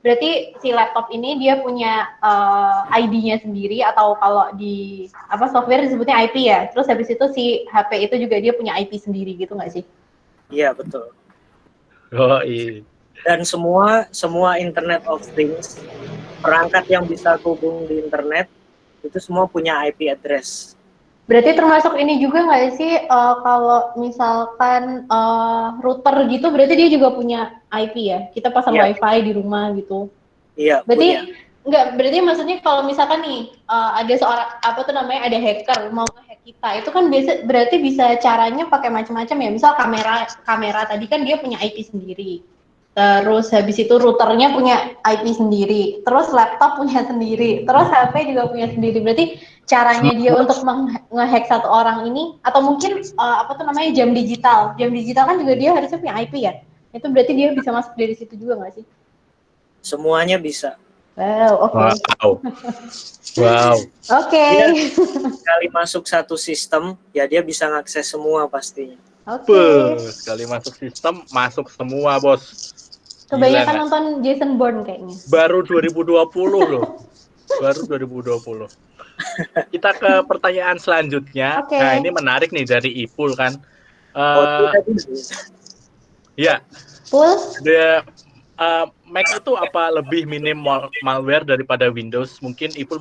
berarti si laptop ini dia punya ID-nya sendiri, atau kalau di software disebutnya IP ya. Terus habis itu si HP itu juga dia punya IP sendiri gitu nggak sih? Iya, betul. Oh, iya. Dan semua Internet of Things, perangkat yang bisa hubung di internet, itu semua punya IP address. Berarti termasuk ini juga nggak sih, kalau misalkan router gitu, berarti dia juga punya IP ya? Kita pasang wifi di rumah gitu. Iya, berarti berarti maksudnya kalau misalkan nih ada seorang ada hacker mau nge-hack kita, itu kan berarti bisa caranya pakai macam-macam ya. Misal kamera tadi kan dia punya IP sendiri. Terus habis itu routernya punya IP sendiri, terus laptop punya sendiri, terus HP juga punya sendiri. Berarti caranya dia untuk nge-hack satu orang ini, atau mungkin jam digital kan juga dia harusnya punya IP ya. Itu berarti dia bisa masuk dari situ juga nggak sih? Semuanya bisa. Wow, oke. Wow. Oke. Sekali masuk satu sistem, ya dia bisa ngakses semua pastinya. Oke. Sekali masuk sistem, masuk semua, Bos. Kebanyakan nonton Jason Bourne kayaknya. Baru 2020 loh. Baru 2020. Kita ke pertanyaan selanjutnya. Okay. Nah, ini menarik nih dari Ipul kan. Ya. Pul? Mac itu apa lebih minim malware daripada Windows? Mungkin Ipul